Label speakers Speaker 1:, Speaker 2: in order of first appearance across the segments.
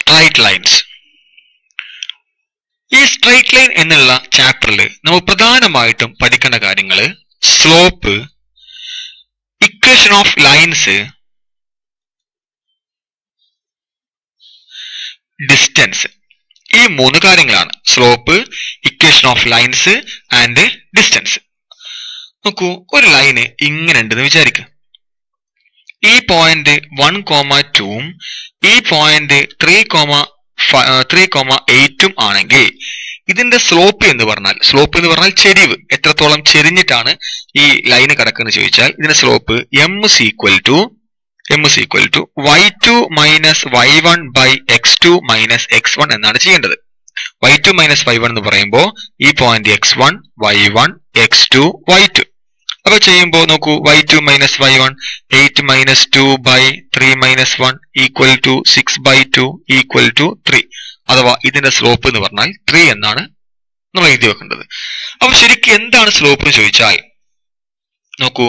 Speaker 1: Straight lines. ഈ straight line എന്നുള്ള ചാപ്റ്ററിൽ നമ്മൾ പ്രധാനമായിട്ടും പഠിക്കേണ്ട കാര്യങ്ങൾ slope, equation of lines, distance. ഈ 3 കാര്യങ്ങളാണ്. Slope, equation of lines and distance. നോക്കൂ, ഒരു ലൈന് ഇങ്ങനെ ഉണ്ടെന്ന് വിചാരിക്കുക. ഈ പോയിന്റ് 1,2 ഈ പോയിന്റ് 3,8 ആണെങ്കിൽ ഇതിന്റെ സ്ലോപ്പ് എന്ന് പറഞ്ഞാൽ ചെരിവ്, എത്രത്തോളം ചെരിഞ്ഞിട്ടാണ് ഈ ലൈന് കിടക്കുന്നത് ചോദിച്ചാൽ ഇതിന്റെ slope m is equal to y2 minus y1 by x2 minus x1 എന്നാണ് ചെയ്യേണ്ടത്. y2 minus y1 എന്ന് പറയുമ്പോൾ ഈ point x1, y1, x2, y2. അപ്പൊ ചെയ്യുമ്പോൾ നോക്കൂ, y2 minus y1 8 minus 2 by 3 minus 1 equal to 6 by 2 equal to 3. അഥവാ ഇതിന്റെ സ്ലോപ്പ് എന്ന് പറഞ്ഞാൽ 3 എന്നാണ് നമ്മൾ എഴുതി വെക്കേണ്ടത്. അപ്പൊ ശരിക്കും എന്താണ് സ്ലോപ്പ് എന്ന് ചോദിച്ചാൽ നോക്കൂ,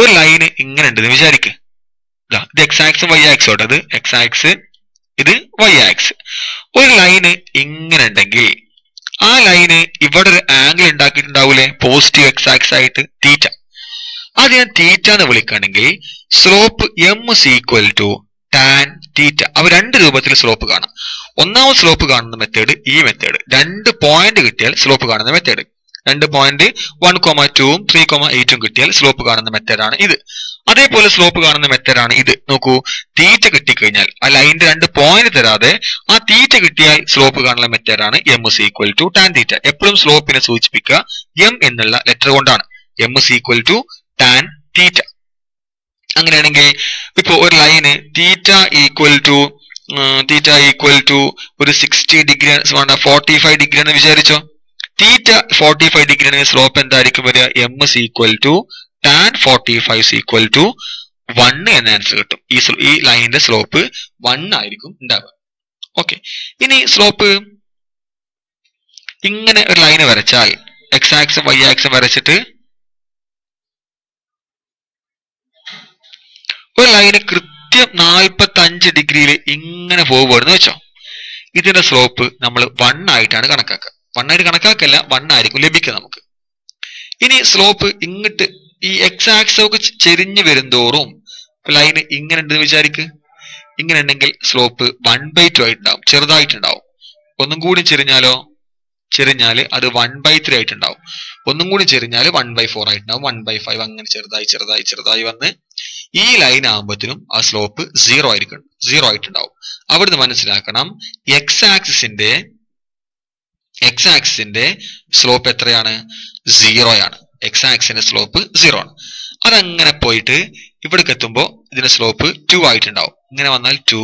Speaker 1: ഒരു ലൈന് ഇങ്ങനെ ഉണ്ടെന്ന് വിചാരിക്കുക. ഇത് എക്സ് ആക്സ് വൈ ആക്സ് ഓട്ടത്, എക്സ് ആക്സ് ഇത് വൈ ആക്സ്. ഒരു ലൈന് ഇങ്ങനെ ഉണ്ടെങ്കിൽ ആ ലൈന് ഇവിടെ ഒരു ആംഗിൾ ഉണ്ടാക്കിയിട്ടുണ്ടാവൂലേ, പോസിറ്റീവ് എക്സ് ആക്സ് ആയിട്ട്, തീറ്റ. അത് ഞാൻ തീറ്റ എന്ന് വിളിക്കുകയാണെങ്കിൽ slope m is equal to tan theta. അവ 2 രൂപത്തിൽ സ്ലോപ്പ് കാണാം. ഒന്നാമത് സ്ലോപ്പ് കാണുന്ന മെത്തേഡ് ഈ മെത്തേഡ്, 2 പോയിന്റ് കിട്ടിയാൽ സ്ലോപ്പ് കാണുന്ന മെത്തേഡ്. 2 പോയിന്റ് 1,2 3,8 കിട്ടിയാൽ സ്ലോപ്പ് കാണുന്ന മെത്തേഡാണ് ഇത്. അതേപോലെ സ്ലോപ്പ് കാണുന്ന മെത്തേഡാണ് ഇത്. നോക്കൂ, തീറ്റ കിട്ടിക്കഴിഞ്ഞാൽ ആ ലൈനിന്റെ 2 പോയിന്റ് തരാതെ ആ തീറ്റ കിട്ടിയാൽ സ്ലോപ്പ് കാണുന്ന മെത്തേഡാണ് m is equal to tan തീറ്റ. എപ്പോഴും സ്ലോപ്പിനെ സൂചിപ്പിക്കുക m എന്നുള്ള ലെറ്റർ കൊണ്ടാണ്. m is equal to tan തീറ്റ. അങ്ങനെയാണെങ്കിൽ ഇപ്പോ ഒരു ലൈന് തീറ്റ ഈക്വൽ ടു ഒരു 60 ഡിഗ്രി 45 ഡിഗ്രി എന്ന് വിചാരിച്ചോ. തീറ്റ 45 ഡിഗ്രി സ്ലോപ്പ് എന്തായിരിക്കും വരിക? m is equal to tan 45 is equal to 1 എന്ന ആൻസർ കിട്ടും. ഈ ലൈനിന്റെ സ്ലോപ്പ് 1 ആയിരിക്കും ഉണ്ടാവുക. ഓക്കെ, ഇനി സ്ലോപ്പ് ഇങ്ങനെ ഒരു ലൈന് വരച്ചാൽ എക്സ് ആക്സും വൈ ആക്സും വരച്ചിട്ട് ഒരു ലൈന് കൃത്യം 45 ഡിഗ്രിയിൽ ഇങ്ങനെ പോവുകയാണെന്ന് വെച്ചോ. ഇതിന്റെ സ്ലോപ്പ് നമ്മൾ 1 ആയിട്ടാണ് കണക്കാക്കുക. 1 ആയിട്ട് കണക്കാക്കല്ല, 1 ആയിരിക്കും ലഭിക്കുക നമുക്ക്. ഇനി സ്ലോപ്പ് ഇങ്ങോട്ട് ഈ എക്സ് ആക്സ് ഒക്കെ ചെരിഞ്ഞു വരുന്തോറും ലൈന് ഇങ്ങനെ ഉണ്ടെന്ന് വിചാരിക്ക്. ഇങ്ങനെ ഉണ്ടെങ്കിൽ സ്ലോപ്പ് 1/2 ആയിട്ടുണ്ടാവും, ചെറുതായിട്ടുണ്ടാവും. ഒന്നും കൂടി ചെരിഞ്ഞാല് അത് 1/3 ആയിട്ടുണ്ടാവും. ഒന്നും കൂടി ചെരിഞ്ഞാല് 1/4 ആയിട്ടുണ്ടാവും, 1/5 അങ്ങനെ ചെറുതായി വന്ന് ഈ ലൈൻ ആകുമ്പോഴത്തേനും ആ സ്ലോപ്പ് 0 ആയിട്ടുണ്ടാവും. അവിടുന്ന് മനസ്സിലാക്കണം എക്സ് ആക്സിന്റെ സ്ലോപ്പ് എത്രയാണ്? 0 ആണ്. എക്സ് ആക്സിന്റെ സ്ലോപ്പ് 0 ആണ്. അതങ്ങനെ പോയിട്ട് ഇവിടേക്ക് എത്തുമ്പോൾ ഇതിന്റെ സ്ലോപ്പ് 2 ആയിട്ടുണ്ടാവും. ഇങ്ങനെ വന്നാൽ 2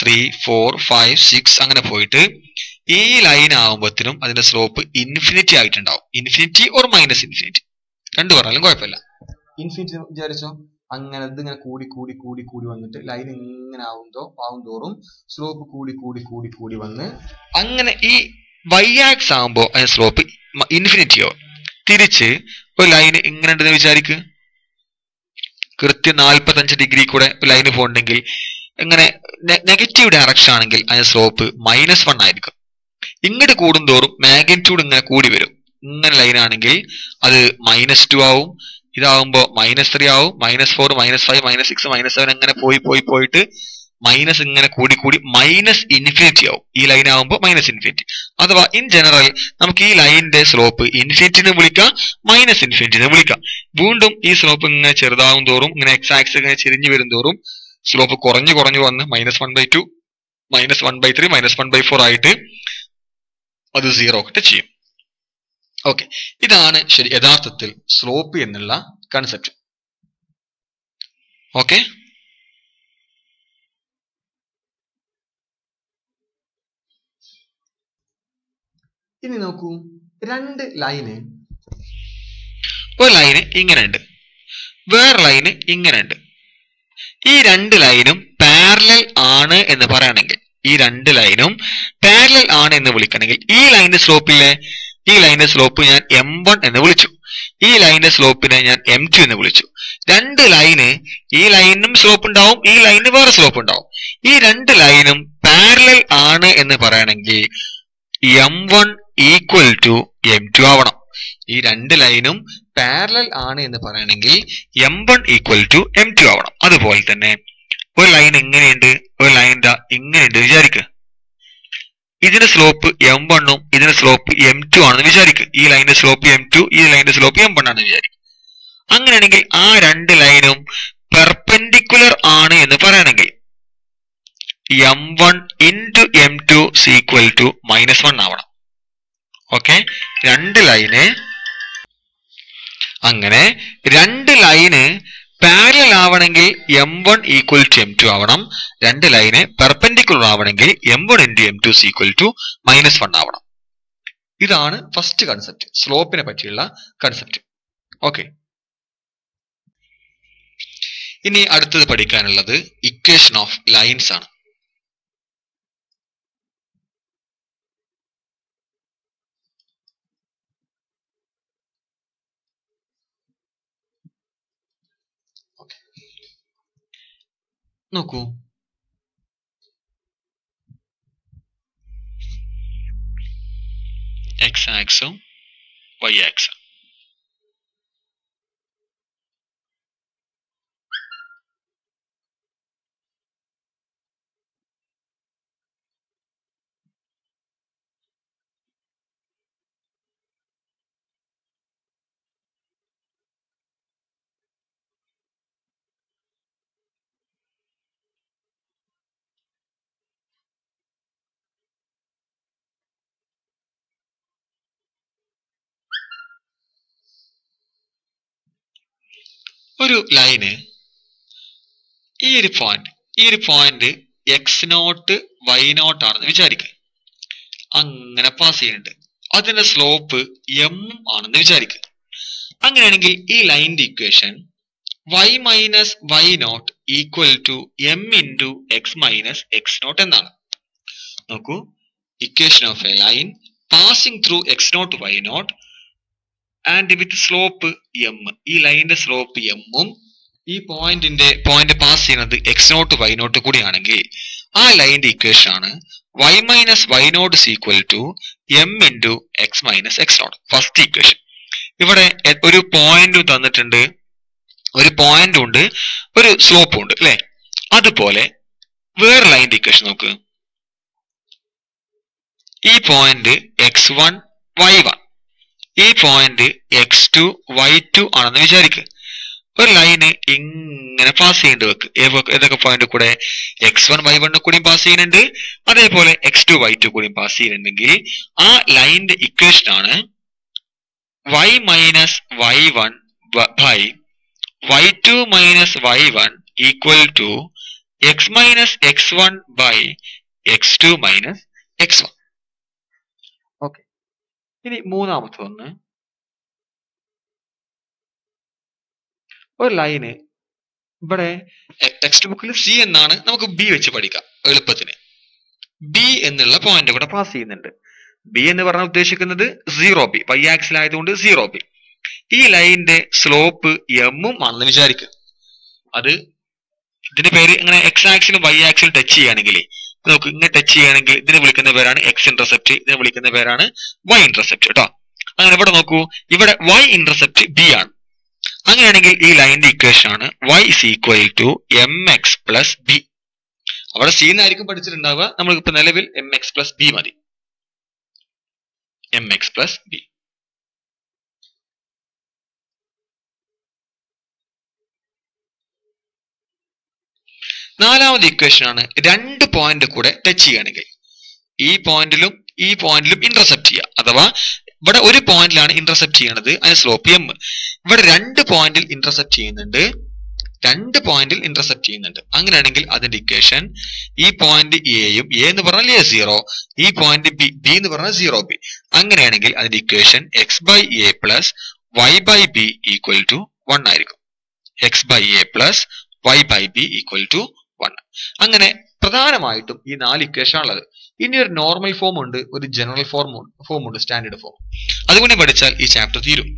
Speaker 1: 3 4 5 6 അങ്ങനെ പോയിട്ട് ഈ ലൈൻ ആകുമ്പോഴത്തേനും അതിന്റെ സ്ലോപ്പ് ഇൻഫിനിറ്റി ആയിട്ടുണ്ടാവും. ഇൻഫിനിറ്റി ഓർ മൈനസ് ഇൻഫിനിറ്റി, 2 പറഞ്ഞാലും കുഴപ്പമില്ല. ഇൻഫിനിറ്റി വിചാരിച്ചോ. അങ്ങനെ ഇതിങ്ങനെ കൂടി വന്നിട്ട് ലൈൻ ഇങ്ങനെ ആവും തോറും സ്ലോപ്പ് കൂടി വന്ന് അങ്ങനെ ഈ വൈ ആക്സ് ആകുമ്പോൾ അതിന്റെ സ്ലോപ്പ് ഇൻഫിനിറ്റിയോ. തിരിച്ച് ഒരു ലൈന് ഇങ്ങനെ ഉണ്ടെന്ന് വിചാരിക്ക്. കൃത്യം 45 ഡിഗ്രി കൂടെ ലൈന് പോകണമെങ്കിൽ ഇങ്ങനെ നെഗറ്റീവ് ഡയറക്ഷൻ ആണെങ്കിൽ അതിന്റെ സ്ലോപ്പ് -1 ആയിരിക്കും. ഇങ്ങോട്ട് കൂടുന്തോറും മാഗ്നിറ്റ്യൂഡ് ഇങ്ങനെ കൂടി വരും. ഇങ്ങനെ ലൈനാണെങ്കിൽ അത് -2 ആവും. ഇതാവുമ്പോ -3 ആവും, -4 -5 -6 -7 അങ്ങനെ പോയിട്ട് മൈനസ് ഇങ്ങനെ കൂടി -ഇൻഫിനിറ്റി ആവും. ഈ ലൈൻ ആവുമ്പോൾ -ഇൻഫിനിറ്റി. അഥവാ ഇൻ ജനറൽ നമുക്ക് ഈ ലൈനിന്റെ സ്ലോപ്പ് ഇൻഫിനിറ്റിനെ വിളിക്കാം, -ഇൻഫിനിറ്റിനെ വിളിക്കാം. വീണ്ടും ഈ സ്ലോപ്പ് ഇങ്ങനെ ചെറുതാവും തോറും ഇങ്ങനെ എക്സ് ആക്സ് ഇങ്ങനെ ചെരിഞ്ഞു വരും തോറും സ്ലോപ്പ് കുറഞ്ഞു വന്ന് -1/2 -1/3 -1/4 ആയിട്ട് അത് 0 ഒക്കെ ചെയ്യും. ഓക്കെ, ഇതാണ് ശരി യഥാർത്ഥത്തിൽ സ്ലോപ്പ് എന്നുള്ള കൺസെപ്റ്റ്. ഓക്കെ, ഇനി നോക്കൂ, ഒരു ലൈന് ഇങ്ങനെ ഉണ്ട്, വേറെ ലൈന് ഇങ്ങനെ ഉണ്ട്. ഈ 2 ലൈനും പാരലൽ ആണ് എന്ന് പറയുകയാണെങ്കിൽ, ഈ 2 ലൈനും പാരലൽ ആണ് എന്ന് വിളിക്കണമെങ്കിൽ ഈ ലൈനിന്റെ സ്ലോപ്പ് ഞാൻ m1 എന്ന് വിളിച്ചു, ഈ ലൈനിന്റെ സ്ലോപ്പിനെ ഞാൻ m2 എന്ന് വിളിച്ചു. രണ്ട് ലൈന്, ഈ ലൈനിനും സ്ലോപ്പ് ഉണ്ടാവും, ഈ ലൈനിന് വേറെ സ്ലോപ്പ് ഉണ്ടാവും. ഈ രണ്ട് ലൈനും പാരലൽ ആണ് എന്ന് പറയണമെങ്കിൽ M1 ഈക്വൽ ടു M2 ആവണം. ഈ രണ്ട് ലൈനും പാരലൽ ആണ് എന്ന് പറയണമെങ്കിൽ M1 ഈക്വൽ ടു M2 ആവണം. അതുപോലെ തന്നെ ഒരു ലൈൻ എങ്ങനെയുണ്ട്, ഒരു ലൈൻ ഇങ്ങനെയുണ്ട് വിചാരിക്കുക. ഇതിന്റെ സ്ലോപ്പ് M1 ഉം ഇതിന്റെ സ്ലോപ്പ് M2 ആണെന്ന് വിചാരിക്കുക. ഈ ലൈനിന്റെ സ്ലോപ്പ് M2, ഈ ലൈനിന്റെ സ്ലോപ്പ് M1 ആണെന്ന് വിചാരിക്കുക. അങ്ങനെയാണെങ്കിൽ ആ രണ്ട് ലൈനും പെർപെൻഡിക്കുലർ ആണ് എന്ന് പറയണമെങ്കിൽ M1 into M2 equal to -1 ആവണം. ഓക്കെ, രണ്ട് ലൈന്, അങ്ങനെ രണ്ട് ലൈന് പാരലൽ ആവണമെങ്കിൽ M1 ഈക്വൽ ടു M2 ആവണം. രണ്ട് ലൈന് പെർപെൻഡിക്കുലർ ആവണമെങ്കിൽ M1 into M2 equal to -1 ആവണം. ഇതാണ് ഫസ്റ്റ് കൺസെപ്റ്റ്, സ്ലോപ്പിനെ പറ്റിയുള്ള കൺസെപ്റ്റ്. ഓക്കെ, ഇനി അടുത്തത് പഠിക്കാനുള്ളത് ഇക്വേഷൻ ഓഫ് ലൈൻസ് ആണ്. നോക്കൂ, x ആക്സും y ആക്സും. ഒരു ലൈന് ഈ ഒരു പോയിന്റ് x0 y0 ആണെന്ന് വിചാരിക്കുക. അങ്ങനെ പാസ് ചെയ്യുന്നുണ്ട്. അതിന്റെ സ്ലോപ്പ് M ആണെന്ന് വിചാരിക്കുക. അങ്ങനെയാണെങ്കിൽ ഈ ലൈനിന്റെ equation y minus y0 equal to M into x minus x0 എന്നാണ്. നോക്കൂ, equation of a line passing through x0 y0 and with slope M. ഈ ലൈനിന്റെ സ്ലോപ്പ് M ഉം ഈ പോയിന്റ് പാസ് ചെയ്യുന്നത് x0 y0 കൂടിയാണെങ്കിൽ ആ ലൈനിന്റെ ഇക്വേഷൻ ആണ് y minus y0 equal to M into x minus x0. First equation. ഇവിടെ ഒരു പോയിന്റ് തന്നിട്ടുണ്ട്, ഒരു പോയിന്റും ഉണ്ട്, ഒരു സ്ലോപ്പും ഉണ്ട് അല്ലെ. അതുപോലെ വേറെ ലൈനിന്റെ ഇക്വേഷൻ നോക്ക്. ഈ പോയിന്റ് x1 y1, ഈ പോയിന്റ് x2 y2 ആണെന്ന് വിചാരിക്കുക. ഒരു ലൈന് ഇങ്ങനെ പാസ് ചെയ്യേണ്ടി വെക്ക്. ഏതൊക്കെ പോയിന്റ് കൂടെ? x1 y1 കൂടിയും പാസ് ചെയ്യുന്നുണ്ട്, അതേപോലെ x2 y2 കൂടിയും പാസ് ചെയ്യുന്നുണ്ടെങ്കിൽ ആ ലൈനിന്റെ ഇക്വേഷൻ ആണ് y minus y1 by y2 minus y1 equal to x minus x1 by x2 minus x1. Okay, ഇനി മൂന്നാമത്തെ ഒന്ന്, ഒരു ലൈന് ഇവിടെ ടെക്സ്റ്റ് ബുക്കിൽ C എന്നാണ്, നമുക്ക് B വെച്ച് പഠിക്കാം എളുപ്പത്തിന്. B എന്നുള്ള പോയിന്റ് ഇവിടെ പാസ് ചെയ്യുന്നുണ്ട്. B എന്ന് പറഞ്ഞാൽ ഉദ്ദേശിക്കുന്നത് 0B, y ആക്സിൽ ആയതുകൊണ്ട് 0B. ഈ ലൈനിന്റെ സ്ലോപ്പ് M ഉം ആണെന്ന് വിചാരിക്കുക. അത് ഇതിന്റെ പേര് ഇങ്ങനെ x ആക്സിലും y ആക്സിലും ടച്ച് ചെയ്യുകയാണെങ്കിൽ, നമുക്ക് ഇങ്ങനെ ടച്ച് ചെയ്യുകയാണെങ്കിൽ ഇതിനെ വിളിക്കുന്ന പേരാണ് x ഇന്റർസെപ്റ്റ്, ഇതിനെ വിളിക്കുന്ന പേരാണ് y ഇന്റർസെപ്റ്റ് കേട്ടോ. അങ്ങനെ ഇവിടെ നോക്കൂ, ഇവിടെ y ഇന്റർസെപ്റ്റ് B ആണ്. അങ്ങനെയാണെങ്കിൽ ഈ ലൈനിന്റെ ഇക്വേഷൻ ആണ് y is equal to mx plus b. അവിടെ C എന്നായിരിക്കും പഠിച്ചിട്ടുണ്ടാവുക, നമ്മൾക്ക് ഇപ്പൊ നിലവിൽ mx plus b മതി. mx plus b. നാലാമത് ഇക്വേഷൻ ആണ് രണ്ട് പോയിന്റ് കൂടെ ടച്ച് ചെയ്യുകയാണെങ്കിൽ ഈ പോയിന്റിലും ഇന്റർസെപ്റ്റ് ചെയ്യുക. അഥവാ ഇവിടെ ഒരു പോയിന്റിലാണ് ഇന്റർസെപ്റ്റ് ചെയ്യണത്, അതിന് സ്ലോപ്പ് M. ഇവിടെ രണ്ട് പോയിന്റിൽ ഇന്റർസെപ്റ്റ് ചെയ്യുന്നുണ്ട്, അങ്ങനെയാണെങ്കിൽ അതിന്റെ ഇക്വേഷൻ ഈ പോയിന്റ് എയും, എ എന്ന് പറഞ്ഞാൽ A0, ഈ പോയിന്റ് ബി എന്ന് പറഞ്ഞാൽ 0B. അങ്ങനെയാണെങ്കിൽ അതിന്റെ equation x by A plus y by B equal to 1 ആയിരിക്കും. x by A plus y by B equal to 1. അങ്ങനെ പ്രധാനമായിട്ടും ഈ 4 ഇക്വേഷൻ ഉള്ളത്. ഇനി ഒരു നോർമൽ ഫോം ഉണ്ട്, ഒരു ജനറൽ ഫോം ഉണ്ട്, സ്റ്റാൻഡേർഡ് ഫോം. അതുകൊണ്ട് പഠിച്ചാൽ ഈ ചാപ്റ്റർ തീരും.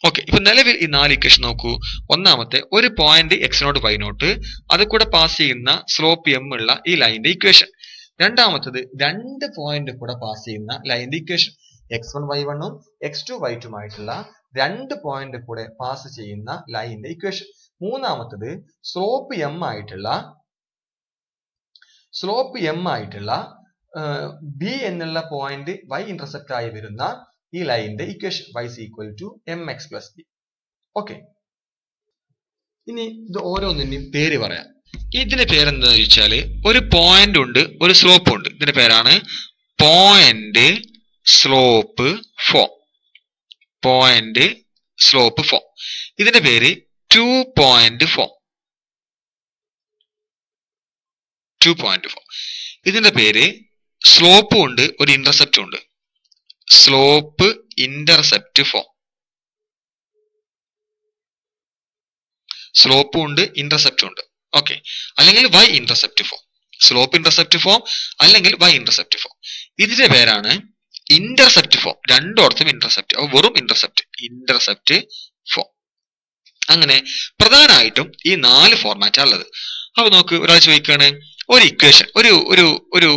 Speaker 1: ഓക്കെ, ഇപ്പൊ നിലവിൽ ഈ 4 ഇക്വേഷൻ നോക്കൂ. ഒന്നാമത്തെ ഒരു പോയിന്റ് x0 y0 അത് കൂടെ പാസ് ചെയ്യുന്ന സ്ലോപ്പ് m ഉള്ള ഈ ലൈനിന്റെ ഇക്വേഷൻ. രണ്ടാമത്തത് 2 പോയിന്റ് കൂടെ പാസ് ചെയ്യുന്ന ലൈനിന്റെ ഇക്വേഷൻ. x1 y1 ഉം x2 y2 ആയിട്ടുള്ള 2 പോയിന്റ് കൂടെ പാസ് ചെയ്യുന്ന ലൈനിന്റെ ഇക്വേഷൻ. മൂന്നാമത്തത് സ്ലോപ്പ് m ആയിട്ടുള്ള ബി എന്നുള്ള പോയിന്റ് y ഇന്റർസെപ്റ്റ് ആയി വരുന്ന ഈ ലൈനിന്റെ equation y is equal to mx plus b. Okay, ഇനി ഇത് ഓരോന്നിന്റെയും പേര് പറയാം. ഇതിന്റെ പേരെന്താ ചോദിച്ചാല് ഒരു പോയിന്റ് ഉണ്ട്, ഒരു സ്ലോപ്പ് ഉണ്ട്. ഇതിന്റെ പേരാണ് point slope form. Point slope form. ഇതിന്റെ പേര് 2 പോയിന്റ് ഫോം. 2 point form. ഇതിന്റെ പേര് സ്ലോപ്പും ഉണ്ട്, ഒരു ഇന്റർസെപ്റ്റും ഉണ്ട്. Slope intercept form. സ്ലോപ്പും ഉണ്ട്, ഇന്റർസെപ്റ്റും ഉണ്ട്. ഓക്കെ, അല്ലെങ്കിൽ y intercept form. Slope intercept form അല്ലെങ്കിൽ y ഇന്റർസെപ്റ്റ് ഫോം. ഇതിന്റെ പേരാണ് ഇന്റർസെപ്റ്റ് ഫോം. രണ്ടോടത്തും ഇന്റർസെപ്റ്റ്, അപ്പൊ വെറും ഇന്റർസെപ്റ്റ് ഫോം. അങ്ങനെ പ്രധാനമായിട്ടും ഈ 4 ഫോർമാറ്റാണ് ഉള്ളത്. അപ്പൊ നോക്ക്, ഒരാൾ ചോദിക്കാണ് ഒരു ഇക്വേഷൻ, ഒരു